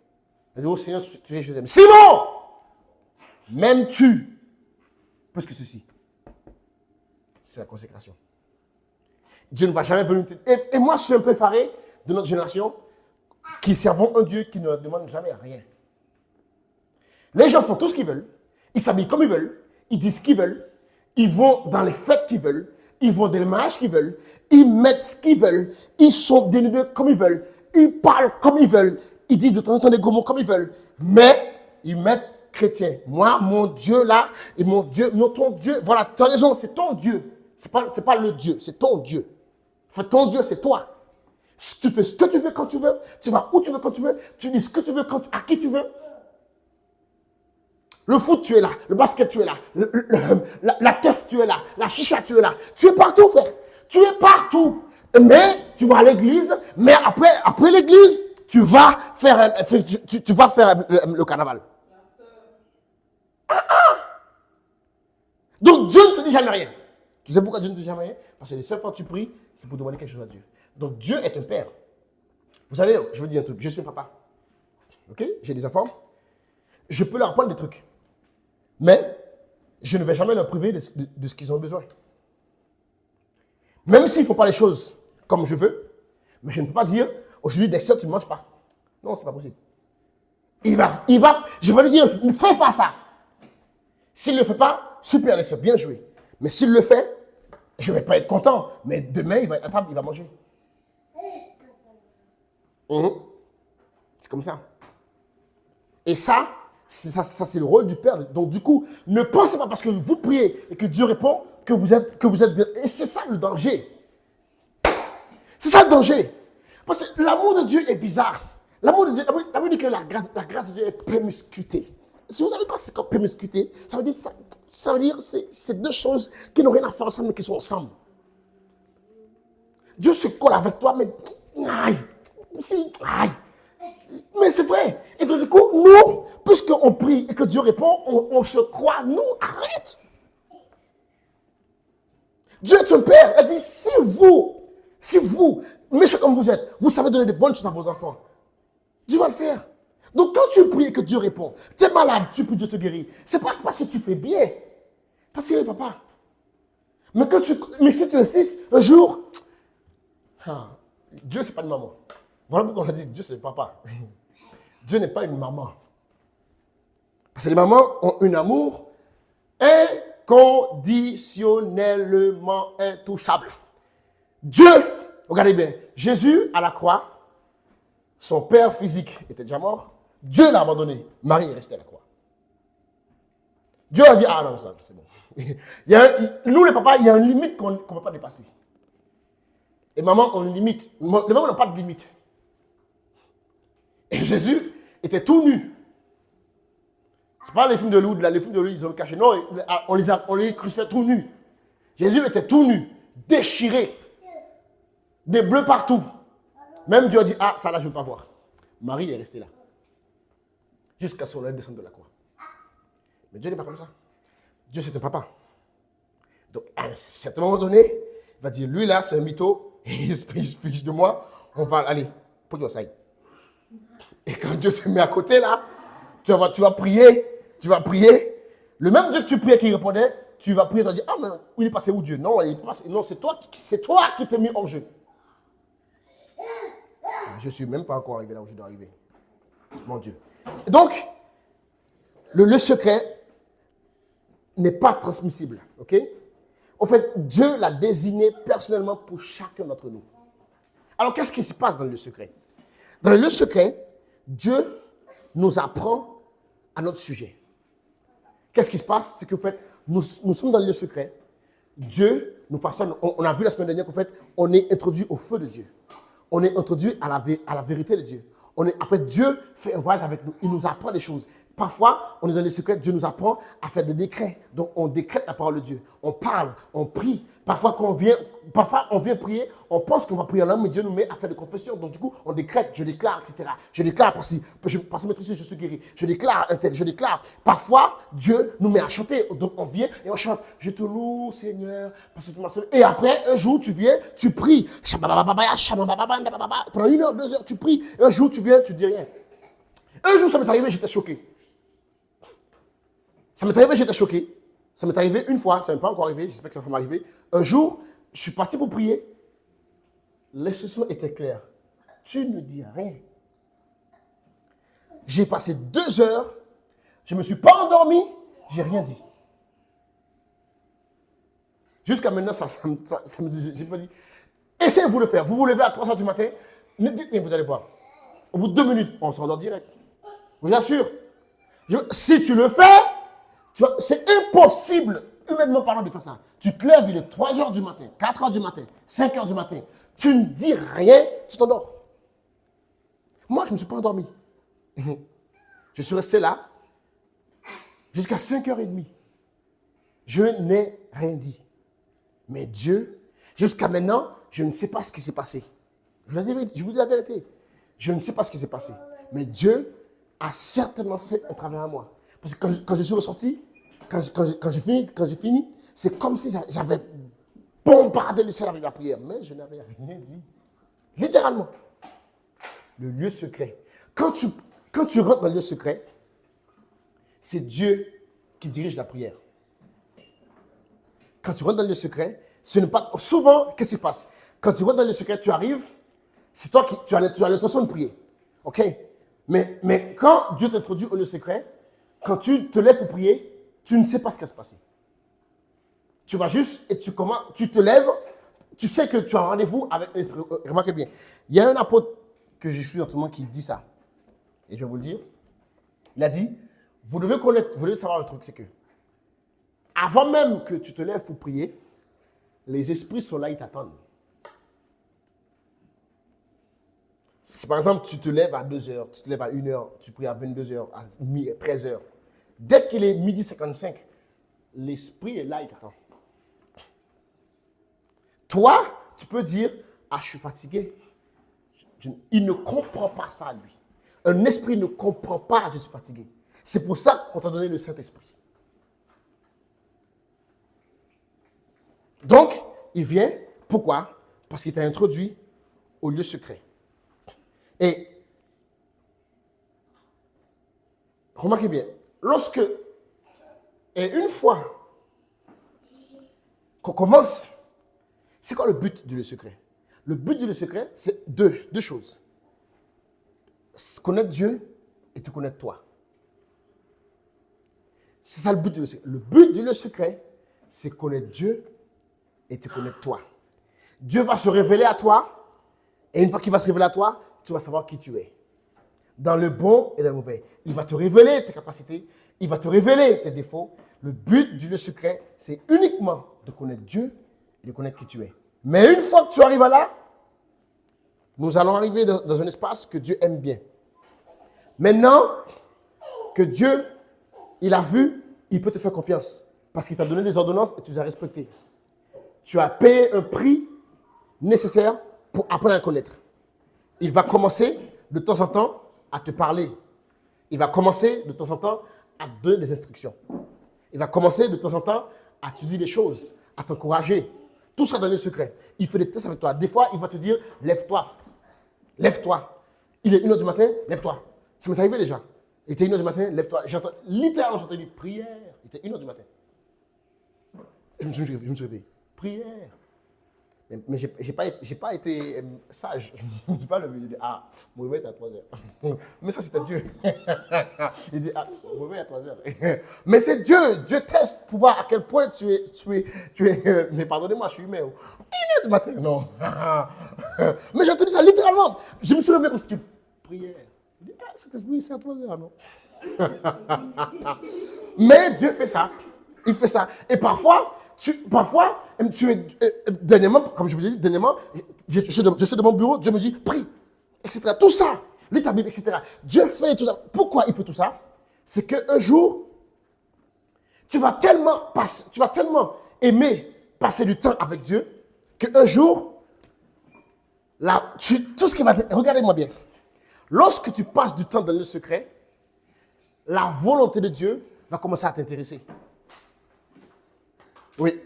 Il a dit, oh Seigneur, tu sais, je t'aime. Simon, m'aimes-tu plus que ceci? C'est la consécration. Dieu ne va jamais venir. Et moi, je suis un peu effaré de notre génération qui servons un Dieu qui ne leur demande jamais rien. Les gens font tout ce qu'ils veulent. Ils s'habillent comme ils veulent. Ils disent ce qu'ils veulent. Ils vont dans les fêtes qu'ils veulent. Ils vont dans les mariages qu'ils veulent. Ils mettent ce qu'ils veulent. Ils sont dénudés comme ils veulent. Ils parlent comme ils veulent. Ils disent de temps en temps des gros mots comme ils veulent. Mais ils mettent chrétien. Moi, mon Dieu là, et mon Dieu, non, ton Dieu. Voilà, tu as raison, c'est ton Dieu. C'est pas le Dieu, c'est ton Dieu. En fait, ton Dieu, c'est toi. Tu fais ce que tu veux quand tu veux. Tu vas où tu veux quand tu veux. Tu dis ce que tu veux à qui tu veux. Le foot, tu es là. Le basket, tu es là. La teuf, tu es là. La chicha, tu es là. Tu es partout, frère. Tu es partout. Mais tu vas à l'église. Mais après l'église, tu vas faire le carnaval. Donc Dieu ne te dit jamais rien. Tu sais pourquoi Dieu ne te dit jamais rien? Parce que les seules fois que tu pries, c'est pour demander quelque chose à Dieu. Donc Dieu est un père. Vous savez, je vous dis un truc. Je suis un papa. Ok? J'ai des enfants. Je peux leur apprendre des trucs. Mais je ne vais jamais leur priver de ce qu'ils ont besoin. Même s'ils ne font pas les choses comme je veux, mais je ne peux pas dire, aujourd'hui, Dexter, tu ne manges pas. Non, ce n'est pas possible. Je vais lui dire, ne fais pas ça. S'il ne le fait pas, super, Dexter, bien joué. Mais s'il le fait, je ne vais pas être content. Mais demain, il va être à table, il va manger. C'est comme ça. Et ça, c'est le rôle du Père. Donc du coup, ne pensez pas parce que vous priez et que Dieu répond que vous êtes bien. Et c'est ça le danger. C'est ça le danger. Parce que l'amour de Dieu est bizarre. L'amour de Dieu, la Bible dit que la grâce de Dieu est promiscuité. Si vous savez quoi c'est comme promiscuité, ça veut dire c'est deux choses qui n'ont rien à faire ensemble mais qui sont ensemble. Dieu se colle avec toi, mais aïe. Mais c'est vrai. Et donc, du coup, nous, puisqu'on prie et que Dieu répond, on se croit, nous, arrête. Dieu est un père. Il dit, si vous, méchants comme vous êtes, vous savez donner de bonnes choses à vos enfants, Dieu va le faire. Donc, quand tu pries et que Dieu répond, tu es malade, tu pries, Dieu te guérit. C'est pas parce que tu fais bien. Parce qu'il est papa. Mais si tu insistes, un jour, Dieu, c'est pas une maman. Voilà pourquoi on a dit Dieu, c'est le papa. Dieu n'est pas une maman. Parce que les mamans ont un amour inconditionnellement intouchable. Dieu, regardez bien, Jésus à la croix, son père physique était déjà mort. Dieu l'a abandonné. Marie est restée à la croix. Dieu a dit, ah non, ça, c'est bon. Nous, les papas, il y a une limite qu'on ne peut pas dépasser. Et maman, on limite. Les mamans n'ont pas de limite. Et Jésus était tout nu. Ce n'est pas les films de Hollywood. Les films de Hollywood, ils ont caché. Non, on les crucifiait tout nus. Jésus était tout nu, déchiré, des bleus partout. Même Dieu a dit, ah, ça là, je ne veux pas voir. Marie est restée là. Jusqu'à ce qu'on ait descendu de la croix. Mais Dieu n'est pas comme ça. Dieu, c'est un papa. Donc, à un certain moment donné, il va dire, lui là, c'est un mytho. Il se fiche de moi. On va aller. Pour Dieu, ça y est. Et quand Dieu te met à côté là, tu vas prier. Le même Dieu que tu priais qui répondait, tu vas prier, tu vas dire, ah mais il est passé où Dieu? Non, il est passé. Non, c'est toi qui t'es mis en jeu. Je ne suis même pas encore arrivé là où je dois arriver. Mon Dieu. Donc, le secret n'est pas transmissible. Ok? En fait, Dieu l'a désigné personnellement pour chacun d'entre nous. Alors, qu'est-ce qui se passe dans le secret? Dans le secret, Dieu nous apprend à notre sujet. Qu'est-ce qui se passe? C'est que, en fait, nous sommes dans le secret. Dieu nous façonne. On a vu la semaine dernière qu'en fait, on est introduit au feu de Dieu. On est introduit à la vérité de Dieu. Après, Dieu fait un voyage avec nous. Il nous apprend des choses. Parfois, on est dans les secrets. Dieu nous apprend à faire des décrets. Donc, on décrète la parole de Dieu. On parle, on prie. Parfois, on vient prier, on pense qu'on va prier en langue, mais Dieu nous met à faire des confessions. Donc, du coup, on décrète, je déclare, etc. Je déclare parce que maîtrise, je suis guéri. Je déclare un tel, je déclare. Parfois, Dieu nous met à chanter. Donc, on vient et on chante. Je te loue, Seigneur, parce que tu m'as sauvé. Et après, un jour, tu viens, tu pries. Pendant 1 heure, 2 heures, tu pries. Un jour, tu viens, tu dis rien. Un jour, ça m'est arrivé, j'étais choqué. Ça m'est arrivé une fois, ça n'est pas encore arrivé, j'espère que ça va m'arriver. Un jour, je suis parti pour prier. L'instruction était claire. Tu ne dis rien. J'ai passé 2 heures, je ne me suis pas endormi, je n'ai rien dit. Jusqu'à maintenant, ça me dit, j'ai pas dit. Essayez-vous de le faire. Vous vous levez à 3 heures du matin, ne dites rien, vous allez voir. Au bout de 2 minutes, on s'endort direct. Je vous assure. Si tu le fais, c'est impossible, humainement parlant, de faire ça. Tu te lèves, il est 3 heures du matin, 4 heures du matin, 5 heures du matin. Tu ne dis rien, tu t'endors. Moi, je ne me suis pas endormi. Je suis resté là. Jusqu'à 5h30. Je n'ai rien dit. Mais Dieu, jusqu'à maintenant, je ne sais pas ce qui s'est passé. Je vous dis la vérité. Je ne sais pas ce qui s'est passé. Mais Dieu a certainement fait un travail à moi. Parce que quand je suis ressorti, quand j'ai fini, c'est comme si j'avais bombardé le ciel avec la prière. Mais je n'avais rien dit. Littéralement. Le lieu secret. Quand tu rentres dans le lieu secret, c'est Dieu qui dirige la prière. Quand tu rentres dans le lieu secret, ce n'est pas... Souvent, qu'est-ce qui se passe? Quand tu rentres dans le lieu secret, tu arrives, c'est toi qui tu as l'intention de prier. OK? Mais quand Dieu t'introduit au lieu secret, quand tu te lèves pour prier, tu ne sais pas ce qui va se passer. Tu vas juste et tu te lèves, tu sais que tu as un rendez-vous avec l'Esprit. Remarquez bien, il y a un apôtre que je suis en ce moment qui dit ça. Et je vais vous le dire. Il a dit, vous devez savoir un truc, c'est que avant même que tu te lèves pour prier, les esprits sont là, ils t'attendent. Si par exemple, tu te lèves à 2h, tu te lèves à 1h, tu pries à 22h, à 13h. Dès qu'il est 12h55, l'esprit est là, il t'attend. Toi, tu peux dire, ah, je suis fatigué. Il ne comprend pas ça, lui. Un esprit ne comprend pas, je suis fatigué. C'est pour ça qu'on t'a donné le Saint-Esprit. Donc, il vient, pourquoi? Parce qu'il t'a introduit au lieu secret. Et, remarquez bien, une fois qu'on commence, c'est quoi le but du lieu secret? Le but du lieu secret, c'est deux choses. Connaître Dieu et te connaître toi. C'est ça le but du lieu secret. Le but du lieu secret, c'est connaître Dieu et te connaître toi. Dieu va se révéler à toi, et une fois qu'il va se révéler à toi, tu vas savoir qui tu es. Dans le bon et dans le mauvais. Il va te révéler tes capacités, il va te révéler tes défauts. Le but du lieu secret, c'est uniquement de connaître Dieu et de connaître qui tu es. Mais une fois que tu arrives là, nous allons arriver dans un espace que Dieu aime bien. Maintenant que Dieu, il a vu, il peut te faire confiance. Parce qu'il t'a donné des ordonnances et tu les as respectées. Tu as payé un prix nécessaire pour apprendre à connaître. Il va commencer de temps en temps à te parler. Il va commencer de temps en temps à te donner des instructions. Il va commencer de temps en temps à te dire des choses, à t'encourager. Tout ça dans le secret. Il fait des tests avec toi. Des fois, il va te dire, lève-toi. Lève-toi. Il est 1h du matin, lève-toi. Ça m'est arrivé déjà. Il était 1h du matin, lève-toi. Littéralement, j'ai entendu prière. Il était 1h du matin. Je me suis réveillé. Prière. Mais je n'ai pas été sage. Je ne me suis pas levé. Il dit, ah, mon réveil c'est à 3h. Mais ça, c'était Dieu. Il dit, ah, mon réveil à 3h. Mais c'est Dieu. Dieu teste pour voir à quel point tu es mais pardonnez-moi, je suis humain. 1h du matin, non. Mais j'ai entendu ça littéralement. Je me suis levé comme prière. Il dit, ah, cet esprit, c'est à 3h, non. Mais Dieu fait ça. Il fait ça. Et parfois, dernièrement, comme je vous ai dit, je suis de mon bureau, Dieu me dit, prie, etc. Tout ça, lis ta Bible, etc. Dieu fait tout ça. Pourquoi il fait tout ça? C'est qu'un jour, tu vas tellement aimer passer du temps avec Dieu, qu'un jour, tout ce qui va... Regardez-moi bien. Lorsque tu passes du temps dans le secret, la volonté de Dieu va commencer à t'intéresser. Oui.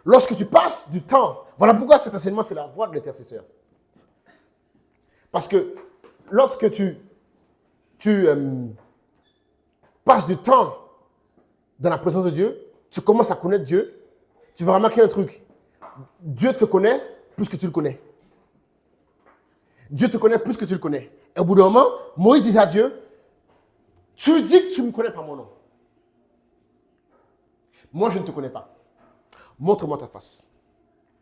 Lorsque tu passes du temps, voilà pourquoi cet enseignement, c'est la voie de l'intercesseur. Parce que lorsque tu passes du temps dans la présence de Dieu, tu commences à connaître Dieu, tu vas remarquer un truc. Dieu te connaît plus que tu le connais. Dieu te connaît plus que tu le connais. Et au bout d'un moment, Moïse dit à Dieu, tu dis que tu ne me connais pas mon nom. Moi, je ne te connais pas. Montre-moi ta face.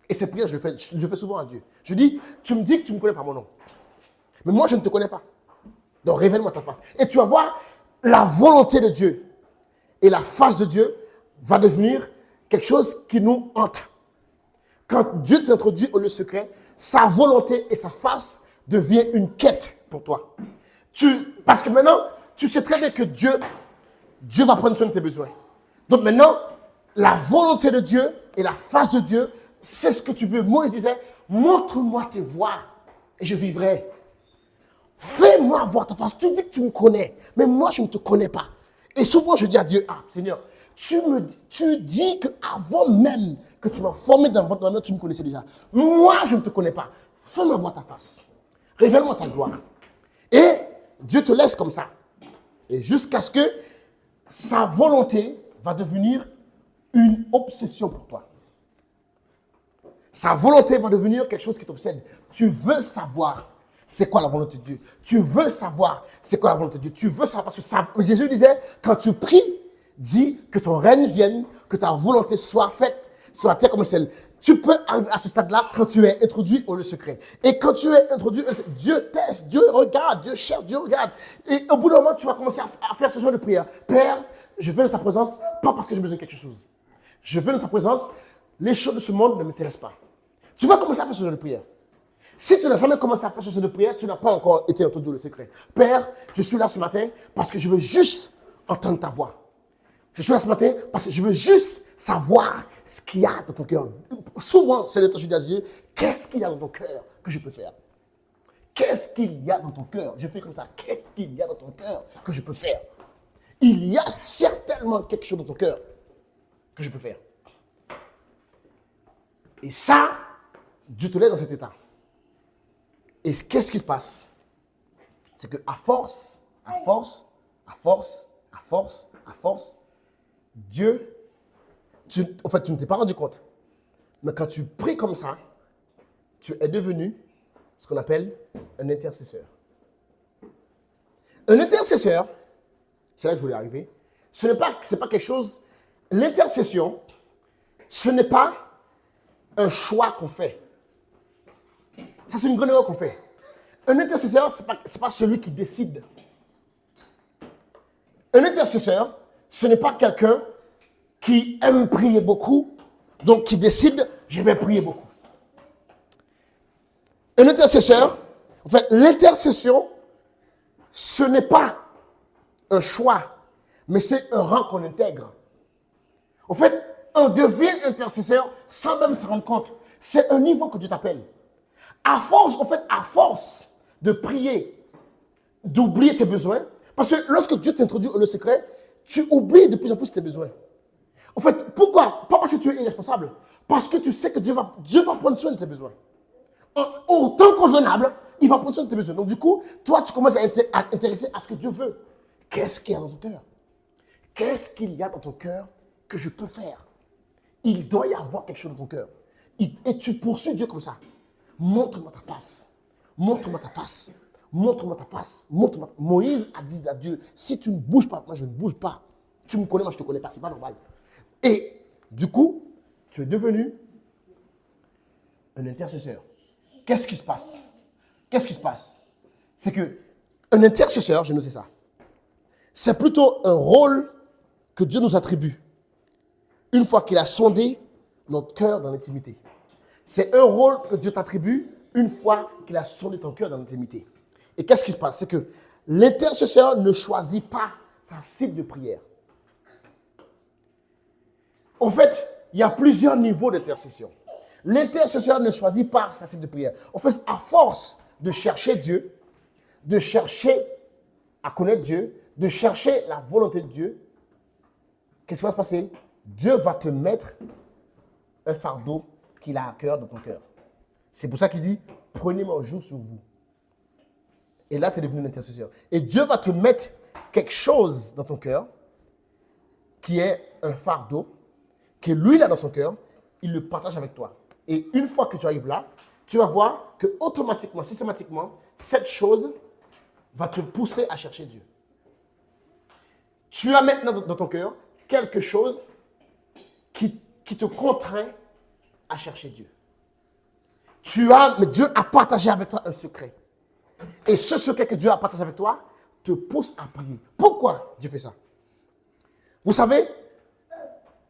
Et cette prière, je le fais souvent à Dieu. Je dis, tu me dis que tu ne me connais pas mon nom. Mais moi, je ne te connais pas. Donc, révèle-moi ta face. Et tu vas voir, la volonté de Dieu et la face de Dieu va devenir quelque chose qui nous hante. Quand Dieu t'introduit au lieu secret, sa volonté et sa face devient une quête pour toi. Parce que maintenant, tu sais très bien que Dieu Dieu va prendre soin de tes besoins. Donc maintenant, la volonté de Dieu et la face de Dieu, c'est ce que tu veux. Moïse disait, montre-moi tes voies et je vivrai. Fais-moi voir ta face. Tu dis que tu me connais, mais moi je ne te connais pas. Et souvent je dis à Dieu, ah Seigneur, tu dis qu'avant même que tu m'as formé dans votre mère, tu me connaissais déjà. Moi je ne te connais pas. Fais-moi voir ta face. Révèle-moi ta gloire. Et Dieu te laisse comme ça. Et jusqu'à ce que sa volonté va devenir une obsession pour toi. Sa volonté va devenir quelque chose qui t'obsède. Tu veux savoir c'est quoi la volonté de Dieu. Tu veux savoir c'est quoi la volonté de Dieu. Tu veux savoir parce que Jésus disait, quand tu pries, dis que ton règne vienne, que ta volonté soit faite sur la terre comme celle. Tu peux arriver à ce stade-là quand tu es introduit au lieu secret. Et quand tu es introduit, Dieu teste, Dieu regarde, Dieu cherche, Dieu regarde. Et au bout d'un moment, tu vas commencer à faire ce genre de prière. Père, je veux dans ta présence, pas parce que j'ai besoin de quelque chose. Je veux dans ta présence, les choses de ce monde ne m'intéressent pas. Tu vas commencer à faire ce genre de prière. Si tu n'as jamais commencé à faire ce genre de prière, tu n'as pas encore été entendu le secret. Père, je suis là ce matin parce que je veux juste entendre ta voix. Je suis là ce matin parce que je veux juste savoir ce qu'il y a dans ton cœur. Souvent, c'est l'intention de Dieu. Qu'est-ce qu'il y a dans ton cœur que je peux faire? Qu'est-ce qu'il y a dans ton cœur? Je fais comme ça. Qu'est-ce qu'il y a dans ton cœur que je peux faire? Il y a certainement quelque chose dans ton cœur que je peux faire. Et ça, Dieu te laisse dans cet état. Et qu'est-ce qui se passe? C'est qu'à force, Dieu, tu ne t'es pas rendu compte. Mais quand tu pries comme ça, tu es devenu ce qu'on appelle un intercesseur. Un intercesseur, c'est là que je voulais arriver, c'est pas quelque chose, l'intercession, ce n'est pas un choix qu'on fait. Ça, c'est une grande erreur qu'on fait. Un intercesseur, ce n'est pas celui qui décide. Un intercesseur, ce n'est pas quelqu'un qui aime prier beaucoup, donc qui décide, je vais prier beaucoup. Un intercesseur, en fait, l'intercession, ce n'est pas un choix, mais c'est un rang qu'on intègre. En fait, on devient intercesseur sans même se rendre compte. C'est un niveau que Dieu t'appelle. À force de prier, d'oublier tes besoins, parce que lorsque Dieu t'introduit au secret, tu oublies de plus en plus tes besoins. En fait, pourquoi? Pas parce que tu es irresponsable, parce que tu sais que Dieu va prendre soin de tes besoins. Au temps convenable, il va prendre soin de tes besoins. Donc du coup, toi, tu commences à t'intéresser à ce que Dieu veut. Qu'est-ce qu'il y a dans ton cœur? Qu'est-ce qu'il y a dans ton cœur que je peux faire? Il doit y avoir quelque chose dans ton cœur. Et tu poursuis Dieu comme ça. Montre-moi ta face. Montre-moi ta face. Montre-moi ta face. Montre-moi. Moïse a dit à Dieu, si tu ne bouges pas, moi je ne bouge pas. Tu me connais, moi je ne te connais pas. C'est pas normal. Et du coup, tu es devenu un intercesseur. Qu'est-ce qui se passe? Qu'est-ce qui se passe? C'est que un intercesseur, je ne sais ça, c'est plutôt un rôle que Dieu nous attribue une fois qu'il a sondé notre cœur dans l'intimité. C'est un rôle que Dieu t'attribue une fois qu'il a sondé ton cœur dans l'intimité. Et qu'est-ce qui se passe? C'est que l'intercesseur ne choisit pas sa cible de prière. En fait, il y a plusieurs niveaux d'intercession. L'intercesseur ne choisit pas sa cible de prière. En fait, à force de chercher Dieu, de chercher à connaître Dieu, de chercher la volonté de Dieu, qu'est-ce qui va se passer? Dieu va te mettre un fardeau qu'il a à cœur dans ton cœur. C'est pour ça qu'il dit, prenez mon joug sur vous. Et là, tu es devenu un intercesseur. Et Dieu va te mettre quelque chose dans ton cœur qui est un fardeau, que lui, il a dans son cœur, il le partage avec toi. Et une fois que tu arrives là, tu vas voir que automatiquement, systématiquement, cette chose va te pousser à chercher Dieu. Tu as maintenant dans ton cœur quelque chose qui te contraint à chercher Dieu. Mais Dieu a partagé avec toi un secret. Et ce secret que Dieu a partagé avec toi te pousse à prier. Pourquoi Dieu fait ça? Vous savez,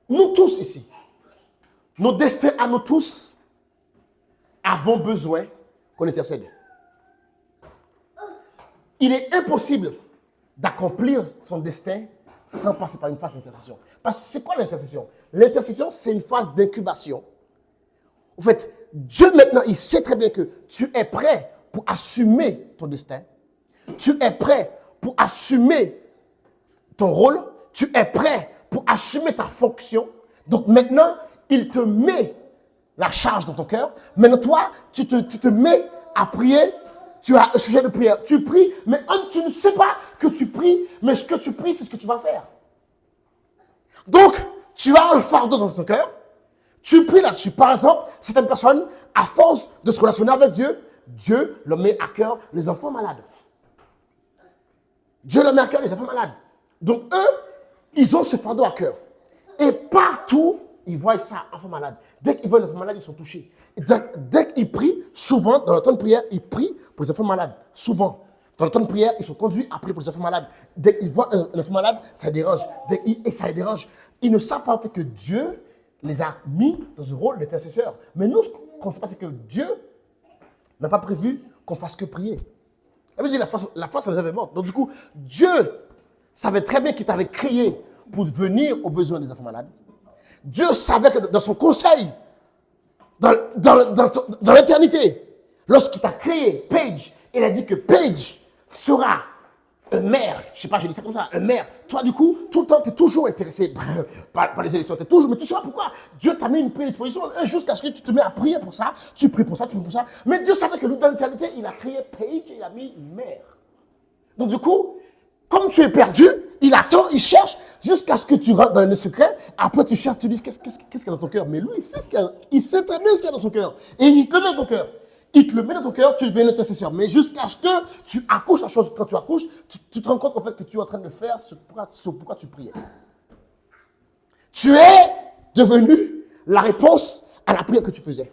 nous tous ici, nos destins à nous tous avons besoin qu'on intercède. Il est impossible d'accomplir son destin sans passer par une phase d'intercession. Parce que c'est quoi l'intercession? L'intercession, c'est une phase d'incubation. En fait, Dieu maintenant, il sait très bien que tu es prêt pour assumer ton destin. Tu es prêt pour assumer ton rôle. Tu es prêt pour assumer ta fonction. Donc maintenant, il te met la charge dans ton cœur. Maintenant, toi, tu te mets à prier. Tu as un sujet de prière. Tu pries, mais tu ne sais pas que tu pries, mais ce que tu pries, c'est ce que tu vas faire. Donc, tu as un fardeau dans ton cœur. Tu pries là-dessus. Par exemple, certaines personnes, à force de se relationner avec Dieu, Dieu leur met à cœur les enfants malades. Dieu leur met à cœur les enfants malades. Donc, eux, ils ont ce fardeau à cœur. Et partout, ils voient ça, enfants malades. Dès qu'ils voient les enfants malades, ils sont touchés. Et dès qu'ils prient, souvent, dans le temps de prière, ils prient pour les enfants malades. Souvent. Dans le temps de prière, ils sont conduits à prier pour les enfants malades. Dès qu'ils voient un enfant malade, ça les dérange. Et ça les dérange. Ils ne savent pas en fait que Dieu les a mis dans un rôle d'intercesseur. Mais nous, ce qu'on ne sait pas, c'est que Dieu n'a pas prévu qu'on fasse que prier. Ça veut dire la force, ça nous avait morte. Donc du coup, Dieu savait très bien qu'il t'avait créé pour venir aux besoins des enfants malades. Dieu savait que dans son conseil, dans l'éternité, lorsqu'il t'a créé, Paige, il a dit que Paige sera un maire. Je ne sais pas, je dis ça comme ça, un maire. Toi, du coup, tout le temps, tu es toujours intéressé par les élections. Mais tu sais pas pourquoi. Dieu t'a mis une prédisposition jusqu'à ce que tu te mets à prier pour ça. Tu pries pour ça, tu pries pour ça. Mais Dieu savait que lui, dans l'éternité, il a créé Paige et il a mis une maire. Donc, du coup, comme tu es perdu, il attend, il cherche jusqu'à ce que tu rentres dans le secret. Après, tu cherches, tu dis qu'est-ce qu'il y a dans ton cœur. Mais lui, il sait très bien ce qu'il y a dans son cœur. Et il te le met dans ton cœur. Il te le met dans ton cœur, tu deviens intercesseur. Mais jusqu'à ce que tu accouches la chose, quand tu accouches, tu te rends compte en fait que tu es en train de faire ce pourquoi tu priais. Tu es devenu la réponse à la prière que tu faisais.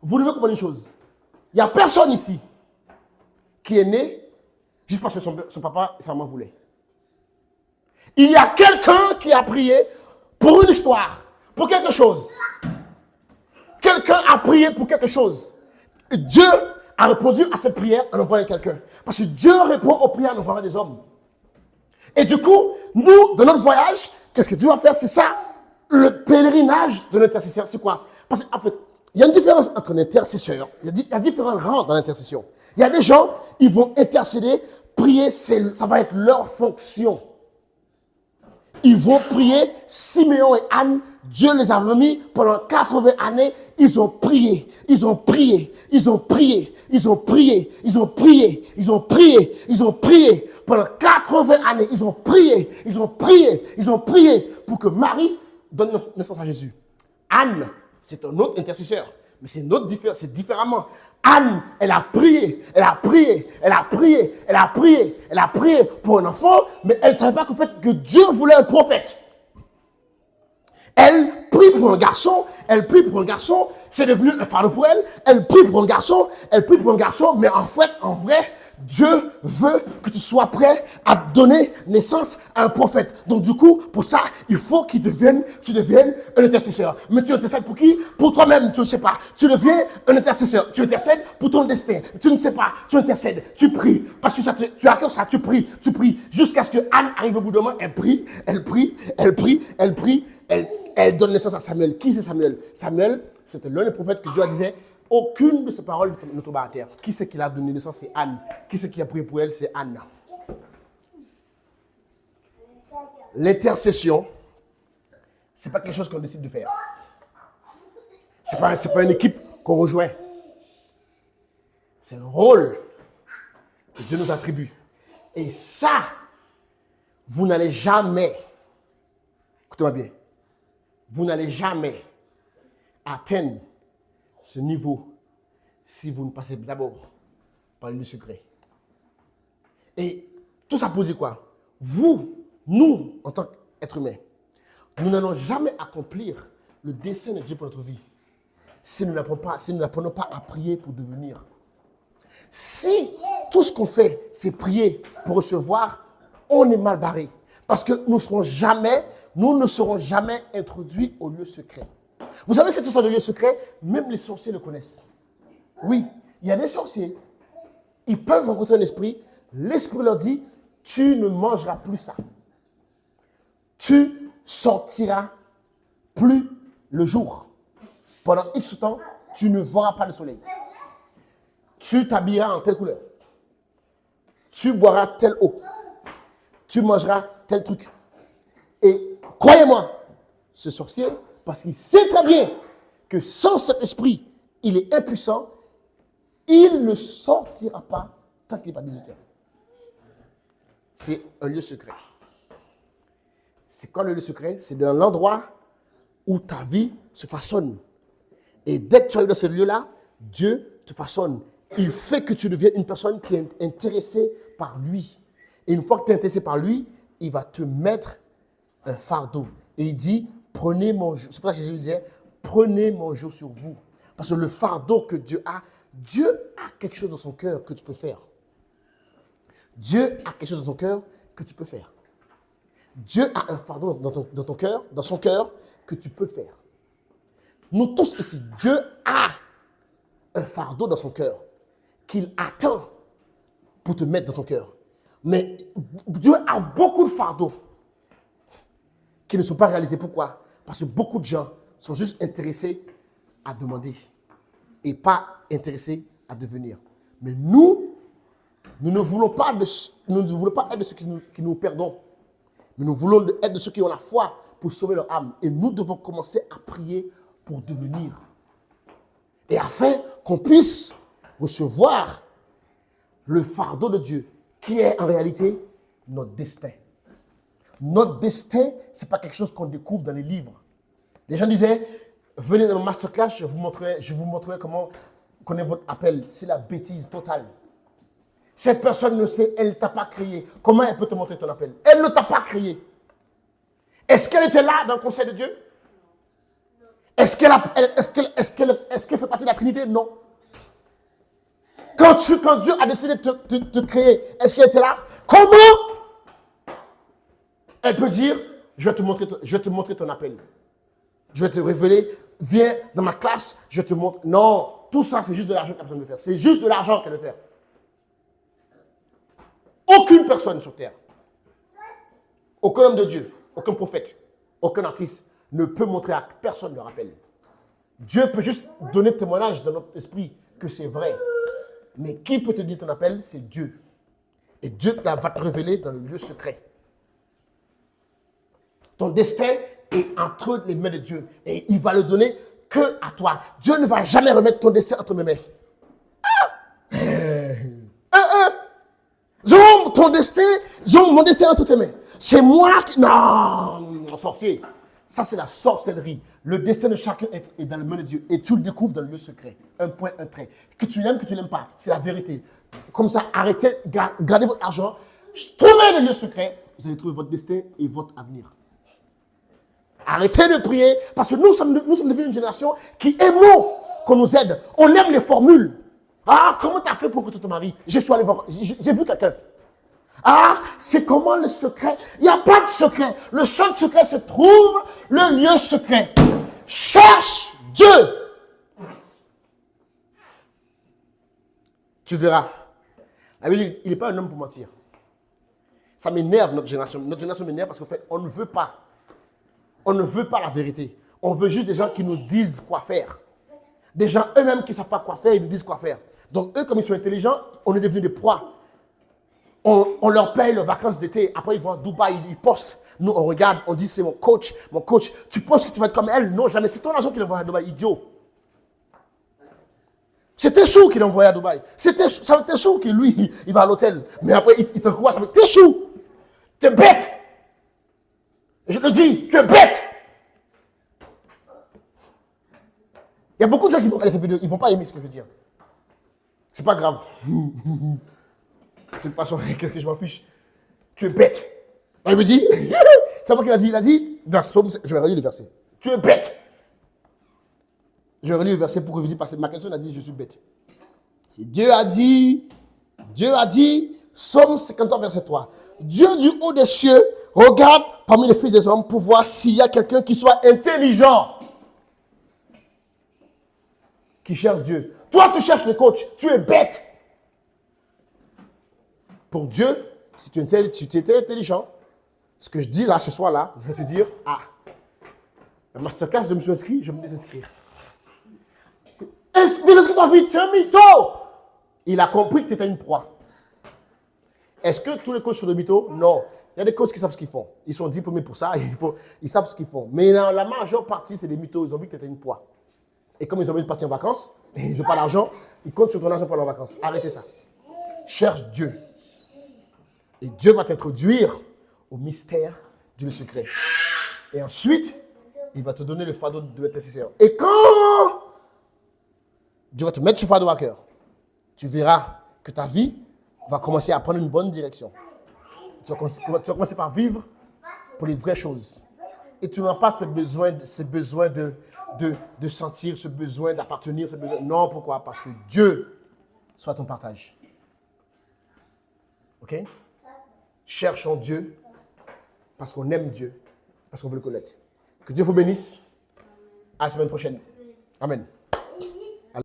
Vous devez comprendre une chose. Il n'y a personne ici qui est né juste parce que son papa et sa maman voulaient. Il y a quelqu'un qui a prié pour une histoire, pour quelque chose. Quelqu'un a prié pour quelque chose. Et Dieu a répondu à cette prière en envoyant quelqu'un. Parce que Dieu répond aux prières en envoyant des hommes. Et du coup, nous, dans notre voyage, qu'est-ce que Dieu va faire? C'est ça, le pèlerinage de l'intercesseur. C'est quoi? Parce qu'en fait, il y a une différence entre l'intercesseur. Il y a différents rangs dans l'intercession. Il y a des gens, ils vont intercéder, prier, ça va être leur fonction. Ils vont prier. Siméon et Anne, Dieu les a remis pendant 80 années. Ils ont prié, ils ont prié, ils ont prié, ils ont prié, ils ont prié, ils ont prié, ils ont prié. Pendant 80 années, ils ont prié, ils ont prié, ils ont prié pour que Marie donne naissance à Jésus. Anne, c'est un autre intercesseur. Mais c'est différemment. Anne, elle a prié, elle a prié, elle a prié, elle a prié, elle a prié pour un enfant, mais elle ne savait pas qu'en fait que Dieu voulait un prophète. Elle prie pour un garçon, c'est devenu un fardeau pour elle. Elle prie pour un garçon, mais en fait, en vrai, Dieu veut que tu sois prêt à donner naissance à un prophète. Donc du coup, pour ça, il faut tu deviennes un intercesseur. Mais tu intercèdes pour qui? Pour toi-même, tu ne sais pas. Tu deviens un intercesseur. Tu intercèdes pour ton destin. Tu ne sais pas. Tu intercèdes. Tu pries. Parce que tu as cœur ça. Tu pries. Jusqu'à ce que Anne arrive au bout d'un moment. Elle prie. Elle donne naissance à Samuel. Qui c'est Samuel? Samuel, c'était l'un des prophètes que Dieu disait. Aucune de ces paroles ne tombe à terre. Qui c'est qui l'a donné naissance? C'est Anne. Qui c'est qui a prié pour elle? C'est Anne. L'intercession, ce n'est pas quelque chose qu'on décide de faire. Ce n'est pas une équipe qu'on rejoint. C'est un rôle que Dieu nous attribue. Et ça, vous n'allez jamais, écoutez-moi bien, vous n'allez jamais atteindre ce niveau si vous ne passez d'abord par le secret. Et tout ça pour dire quoi? Nous, en tant qu'êtres humains, nous n'allons jamais accomplir le dessein de Dieu pour notre vie si nous n'apprenons pas à prier pour devenir. Si tout ce qu'on fait, c'est prier pour recevoir, on est mal barré. Parce que nous ne serons jamais introduits au lieu secret. Vous savez cette histoire de lieu secret, même les sorciers le connaissent. Oui, il y a des sorciers, ils peuvent rencontrer un esprit, l'esprit leur dit, tu ne mangeras plus ça. tu sortiras plus le jour. Pendant X temps, tu ne verras pas le soleil. Tu t'habilleras en telle couleur. Tu boiras telle eau. Tu mangeras tel truc. Et croyez-moi, ce sorcier, parce qu'il sait très bien que sans cet esprit, il est impuissant, il ne sortira pas tant qu'il n'est pas 18 heures. C'est un lieu secret. C'est quoi le lieu secret? C'est dans l'endroit où ta vie se façonne. Et dès que tu arrives dans ce lieu-là, Dieu te façonne. Il fait que tu deviens une personne qui est intéressée par lui. Et une fois que tu es intéressé par lui, il va te mettre un fardeau. Et il dit, prenez mon joug. C'est pour ça que Jésus disait, prenez mon joug sur vous. Parce que le fardeau que Dieu a quelque chose dans son cœur que tu peux faire. Dieu a quelque chose dans ton cœur que tu peux faire. Dieu a un fardeau dans ton cœur, dans son cœur, que tu peux faire. Nous tous ici, Dieu a un fardeau dans son cœur qu'il attend pour te mettre dans ton cœur. Mais Dieu a beaucoup de fardeaux qui ne sont pas réalisés. Pourquoi? Parce que beaucoup de gens sont juste intéressés à demander et pas intéressés à devenir. Mais nous ne voulons pas être de ceux qui nous perdons. Mais nous voulons être de ceux qui ont la foi pour sauver leur âme. Et nous devons commencer à prier pour devenir. Et afin qu'on puisse recevoir le fardeau de Dieu, qui est en réalité notre destin. Notre destin, ce n'est pas quelque chose qu'on découvre dans les livres. Les gens disaient, venez dans mon masterclass, je vous montrerai comment connaître votre appel. C'est la bêtise totale. Cette personne ne sait, elle ne t'a pas créé. Comment elle peut te montrer ton appel? Elle ne t'a pas créé. Est-ce qu'elle était là dans le conseil de Dieu? Est-ce qu'elle fait partie de la Trinité? Non. Quand Dieu a décidé de te créer, est-ce qu'elle était là? Comment elle peut dire, je vais te montrer ton appel. Je vais te révéler, viens dans ma classe, je te montre. Non, tout ça, c'est juste de l'argent qu'elle a besoin de faire. C'est juste de l'argent qu'elle veut faire. Aucune personne sur terre, aucun homme de Dieu, aucun prophète, aucun artiste ne peut montrer à personne leur appel. Dieu peut juste donner témoignage dans notre esprit que c'est vrai. Mais qui peut te dire ton appel? C'est Dieu. Et Dieu va te révéler dans le lieu secret. Ton destin est entre les mains de Dieu. Et il va le donner que à toi. Dieu ne va jamais remettre ton destin entre mes mains. Ton destin, mon destin entre tes mains. C'est moi qui... Non, sorcier. Ça, c'est la sorcellerie. Le destin de chacun est dans les mains de Dieu. Et tu le découvres dans le lieu secret. Un point, un trait. Que tu l'aimes, que tu ne l'aimes pas. C'est la vérité. Comme ça, arrêtez, gardez votre argent. Trouvez le lieu secret. Vous allez trouver votre destin et votre avenir. Arrêtez de prier. Parce que nous sommes devenus une génération qui aimons qu'on nous aide. On aime les formules. Ah, comment tu as fait pour que tu te maries? Je suis allé voir. J'ai vu quelqu'un. Ah, c'est comment le secret? Il n'y a pas de secret. Le seul secret se trouve le lieu secret. Cherche Dieu. Tu verras. La Bible, il n'est pas un homme pour mentir. Ça m'énerve, notre génération. Notre génération m'énerve parce qu'en fait, on ne veut pas. On ne veut pas la vérité. On veut juste des gens qui nous disent quoi faire. Des gens eux-mêmes qui ne savent pas quoi faire, ils nous disent quoi faire. Donc eux, comme ils sont intelligents, on est devenus des proies. On leur paye leurs vacances d'été. Après, ils vont à Dubaï, ils postent. Nous, on regarde, on dit, c'est mon coach. Mon coach, tu penses que tu vas être comme elle? Non, jamais. C'est ton argent qu'il envoie à Dubaï, idiot. C'était chou qu'il envoyait à Dubaï. C'était chou que lui, il va à l'hôtel. Mais après, il te croit. T'es chou. T'es bête. Je le dis, tu es bête. Il y a beaucoup de gens qui vont regarder cette vidéo. Ils ne vont pas aimer ce que je veux dire. C'est pas grave. De toute façon, qu'est-ce que je m'en fiche? Tu es bête. Il me dit, c'est moi qui l'a dit. Il a dit, dans Somme, je vais relire le verset. Tu es bête. Je vais relire le verset pour que vous dites, parce que Mackinson a dit, je suis bête. Dieu a dit, Somme 53, verset 3. Dieu du haut des cieux regarde parmi les fils des hommes pour voir s'il y a quelqu'un qui soit intelligent, qui cherche Dieu. Toi, tu cherches le coach. Tu es bête. Pour Dieu, si tu étais intelligent, Ce que je dis là, ce soir-là, je vais te dire, la masterclass, je me suis inscrit, je vais me désinscrire. Désinscris-toi vite, c'est un mytho. Il a compris que c'était une proie. Est-ce que tous les coachs sont des mythos? Non. Il y a des coachs qui savent ce qu'ils font. Ils sont diplômés pour ça, ils savent ce qu'ils font. Mais la majeure partie, c'est des mythos. Ils ont vu que tu étais une proie. Et comme ils ont envie de partir en vacances, et ils n'ont pas d'argent, ils comptent sur ton argent pour aller en vacances. Arrêtez ça. Cherche Dieu. Et Dieu va t'introduire au mystère du secret. Et ensuite, il va te donner le fardeau de l'intercesseur. Et quand Dieu va te mettre ce fardeau à cœur, tu verras que ta vie va commencer à prendre une bonne direction. Tu vas commencer par vivre pour les vraies choses. Et tu n'as pas ce besoin de sentir, ce besoin d'appartenir, ce besoin. Non, pourquoi? Parce que Dieu soit ton partage. OK? Cherchons Dieu parce qu'on aime Dieu, parce qu'on veut le connaître. Que Dieu vous bénisse. À la semaine prochaine. Amen.